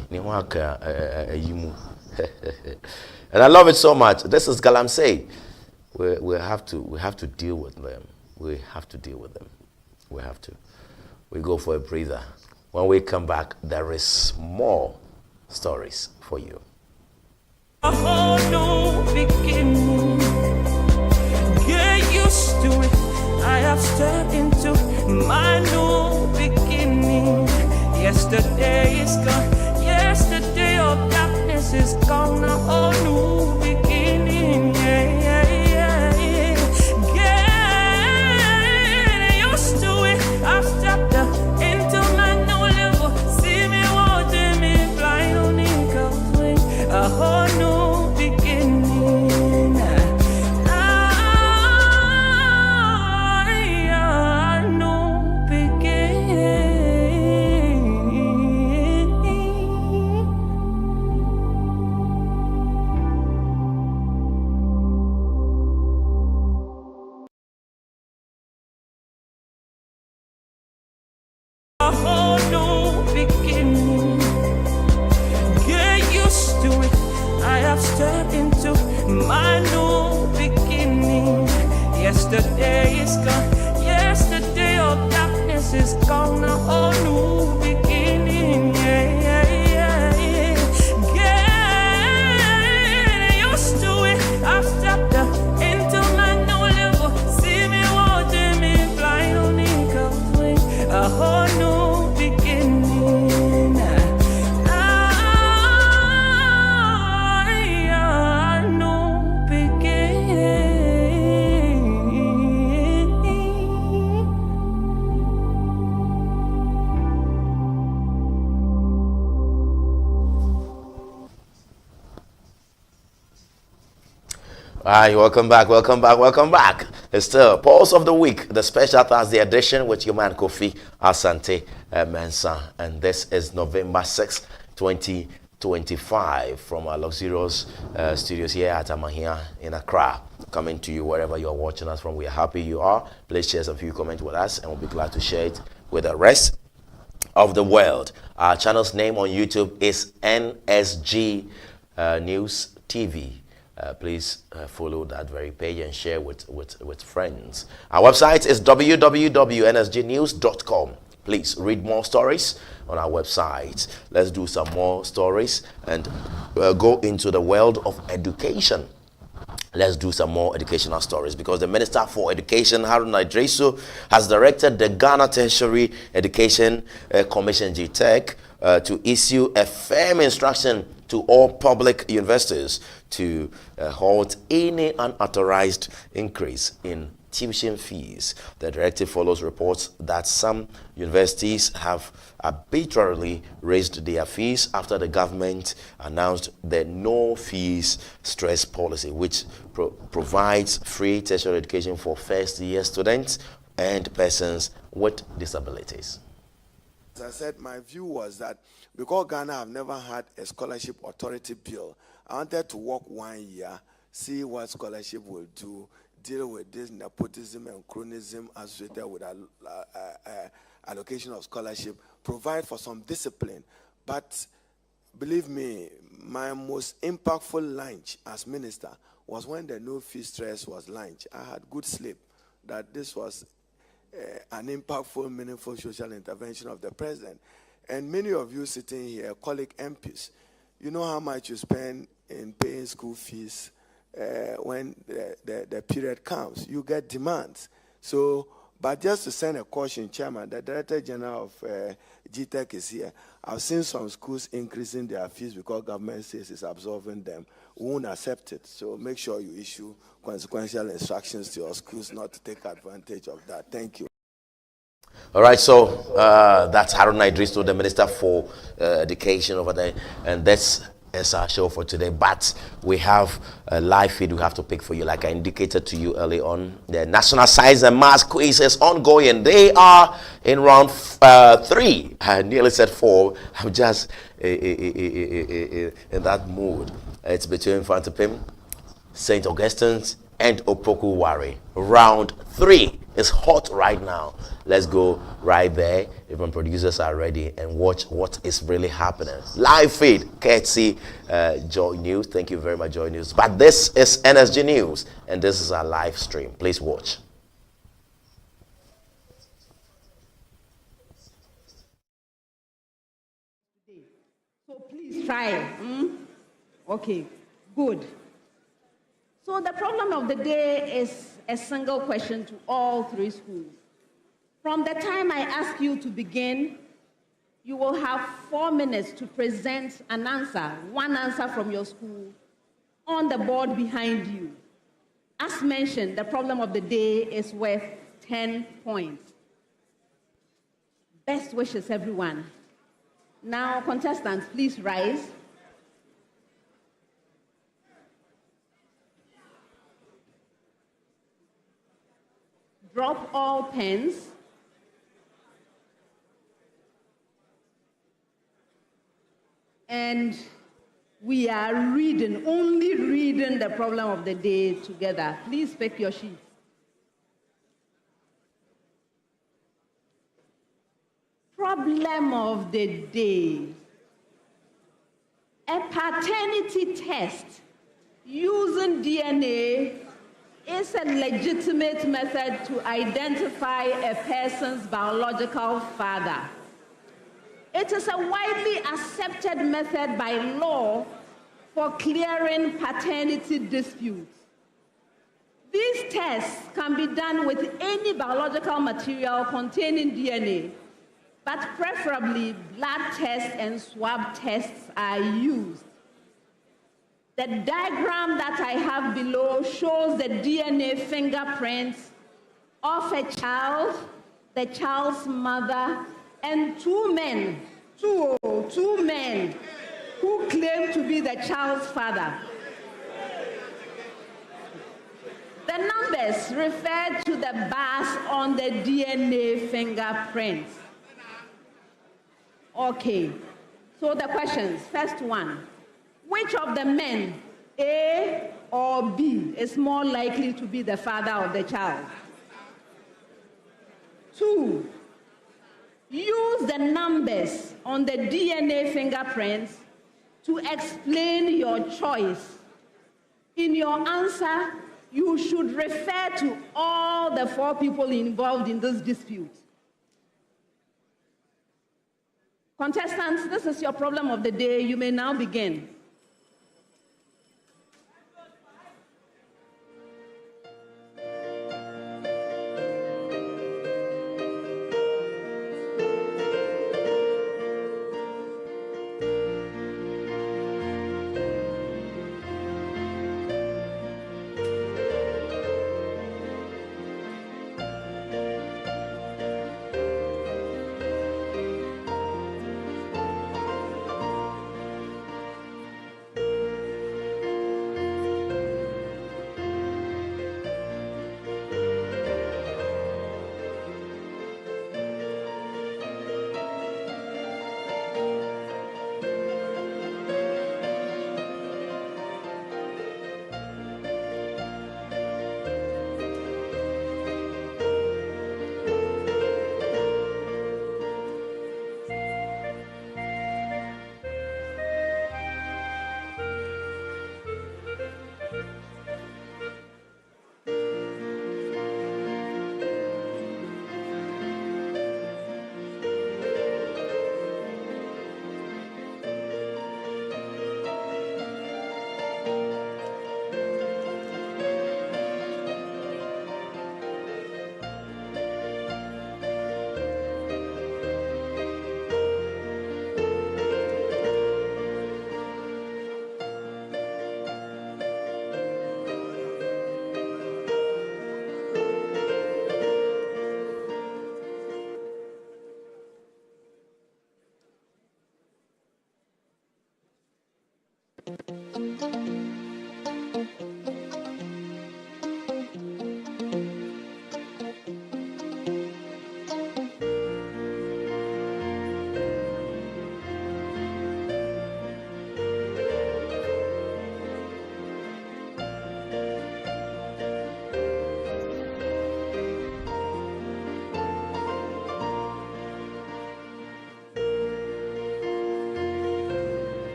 and I love it so much. This is Galamsey. We have to deal with them. We have to deal with them. We have to. We go for a breather. When we come back, there is more stories for you. A whole new beginning. Get used to it. I have stepped into my new beginning. Yesterday is gone. Yesterday of darkness is gone. A whole new beginning. Yeah, yeah, yeah, yeah. Get used to it. I've stepped into my new level. See me watching me fly on eagle's wing. A whole new beginning. A new beginning. A whole new beginning. Get used to it. I have stepped into my new beginning. Yesterday is gone. Yesterday of darkness is gone. A whole new beginning. Yeah, yeah, yeah, yeah. Get used to it. I've stepped into my new level. See me watching me fly on eagle's wing. A whole new beginning. A new beginning. Hi, welcome back. It's still Pulse of the Week, the special Thursday edition with your man Kofi, Asante, Mensah. And this is November 6th, 2025 from our luxurious studios here at Amahia in Accra. Coming to you wherever you are watching us from. We are happy you are. Please share some few comments with us and we'll be glad to share it with the rest of the world. Our channel's name on YouTube is NSG News TV. Please follow that very page and share with friends. Our website is www.nsgnews.com. Please read more stories on our website. Let's do some more stories and go into the world of education. Let's do some more educational stories, because the Minister for Education, Haruna Idrisu, has directed the Ghana Tertiary Education Commission, GTEC, to issue a firm instruction to all public universities to halt any unauthorized increase in tuition fees. The directive follows reports that some universities have arbitrarily raised their fees after the government announced the no fees stress policy, which provides free tertiary education for first-year students and persons with disabilities. As I said, my view was that because Ghana have never had a scholarship authority bill, I wanted to work 1 year, see what scholarship will do, deal with this nepotism and chronism associated with allocation of scholarship, provide for some discipline. But believe me, my most impactful lunch as minister was when the no fee stress was launched. I had good sleep that this was an impactful, meaningful social intervention of the president. And many of you sitting here, colleague MPs, you know how much you spend in paying school fees when the period comes. You get demands. So, but just to send a caution, Chairman, the Director General of GTEC is here. I've seen some schools increasing their fees because government says it's absorbing them. We won't accept it. So make sure you issue consequential instructions to your schools not to take advantage of that. Thank you. All right, so that's Haruna Idrisu, the Minister for Education over there, and that's our show for today. But we have a live feed we have to pick for you, like I indicated to you early on. The National Science and Maths quiz is ongoing. They are in round 3. I nearly said 4. I'm just in that mood. It's between Fantapim, St. Augustine's, and Opoku Wari. Round 3 is hot right now. Let's go right there. Even producers are ready, and watch what is really happening. Live feed, courtesy Joy News. Thank you very much, Joy News. But this is NSG News, and this is our live stream. Please watch. So please try. Okay, good. So the problem of the day is a single question to all 3 schools. From the time I ask you to begin, you will have 4 minutes to present an answer, one answer from your school, on the board behind you. As mentioned, the problem of the day is worth 10 points. Best wishes, everyone. Now, contestants, please rise. Drop all pens. And we are only reading the problem of the day together. Please pick your sheets. Problem of the day. A paternity test using DNA is a legitimate method to identify a person's biological father. It is a widely accepted method by law for clearing paternity disputes. These tests can be done with any biological material containing DNA, but preferably blood tests and swab tests are used. The diagram that I have below shows the DNA fingerprints of a child, the child's mother, and 2 men, two men who claim to be the child's father. The numbers refer to the bars on the DNA fingerprints. Okay, so the questions. First one. Which of the men, A or B, is more likely to be the father of the child? 2, use the numbers on the DNA fingerprints to explain your choice. In your answer, you should refer to all the 4 people involved in this dispute. Contestants, this is your problem of the day. You may now begin.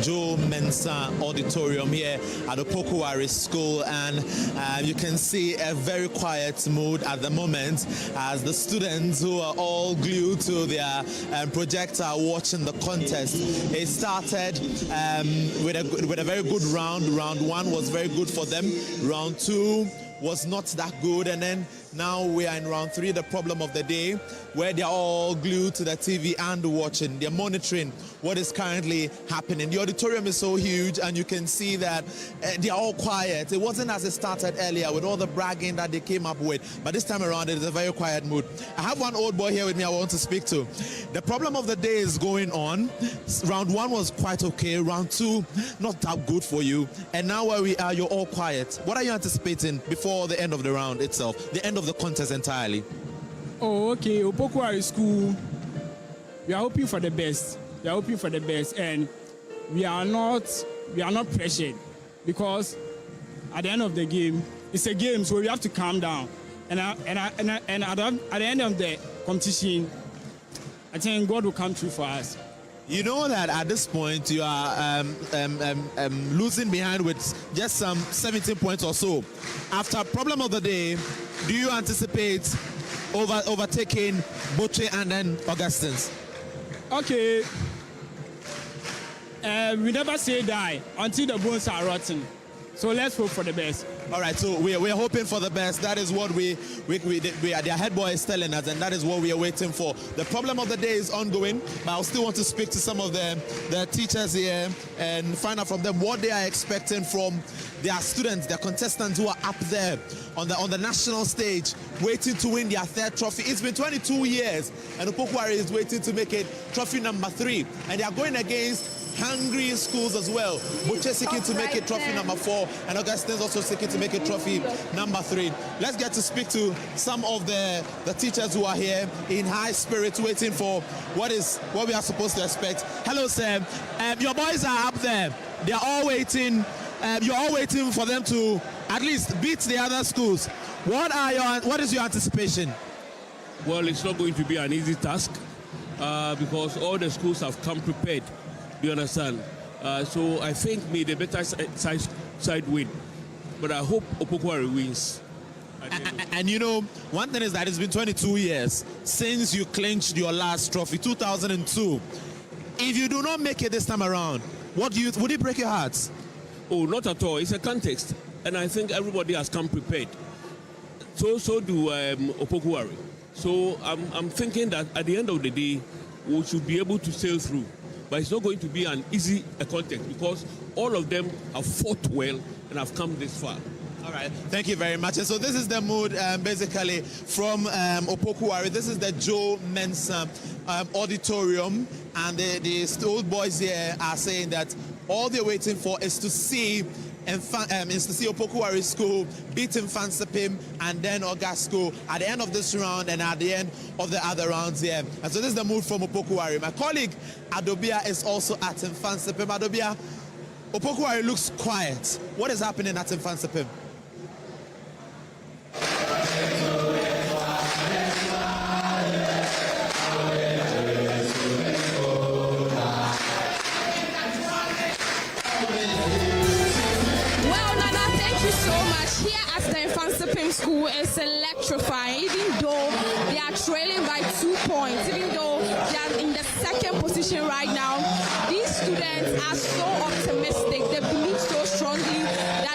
Joe Mensah Auditorium here at the Opoku School, and you can see a very quiet mood at the moment as the students who are all glued to their projector watching the contest. It started with a very good round. Round one was very good for them. Round two was not that good, and then now we are in round three, the problem of the day, where they're all glued to the TV and watching. They're monitoring what is currently happening. The auditorium is so huge, and you can see that they're all quiet. It wasn't as it started earlier with all the bragging that they came up with, but this time around it is a very quiet mood. I have one old boy here with me I want to speak to. The problem of the day is going on. Round one was quite okay. Round two, not that good for you. And now where we are, you're all quiet. What are you anticipating before the end of the round itself, the end of the contest entirely? Oh, okay. Opoku School, we are hoping for the best. We are hoping for the best, and we are not pressured, because at the end of the game, it's a game, so we have to calm down. And at the end of the competition, I think God will come through for us. You know that at this point you are losing behind with just some 17 points or so. After problem of the day, do you anticipate overtaking Boche and then Augustine's? Okay. We never say die until the bones are rotten. So let's hope for the best. All right, so we're hoping for the best. That is what their head boy is telling us, and that is what we are waiting for. The problem of the day is ongoing, but I still want to speak to some of the teachers here and find out from them what they are expecting from their students, their contestants who are up there on the national stage, waiting to win their third trophy. It's been 22 years, and Opoku is waiting to make it trophy number 3, and they are going against hungry schools as well. Boche seeking to make it trophy number 4, and Augustine's also seeking to make it trophy number 3. Let's get to speak to some of the teachers who are here in high spirits, waiting for what we are supposed to expect. Hello, sir. Your boys are up there. They are all waiting. You're all waiting for them to at least beat the other schools. What is your anticipation? Well, it's not going to be an easy task because all the schools have come prepared. Do you understand? So I think the better side win. But I hope Opoku wins. And you know, one thing is that it's been 22 years since you clinched your last trophy, 2002. If you do not make it this time around, would it break your hearts? Oh, not at all. It's a context, and I think everybody has come prepared. So do Opokuwari. So I'm thinking that at the end of the day, we should be able to sail through. But it's not going to be an easy contest because all of them have fought well and have come this far. All right, thank you very much. And so this is the mood basically from Opokuwari. This is the Joe Mensah auditorium, and the old boys here are saying that all they're waiting for is to see Opokuwari School beat Mfansipim and then Oga School at the end of this round and at the end of the other rounds here. And so this is the mood from Opokuwari. My colleague Adobia is also at Mfansipim. Adobia, Opokuwari looks quiet. What is happening at Mfansipim? So much here at the Mfansipim School is electrifying, even though they are trailing by 2 points, even though they are in the second position right now. These students are so optimistic, they believe so strongly that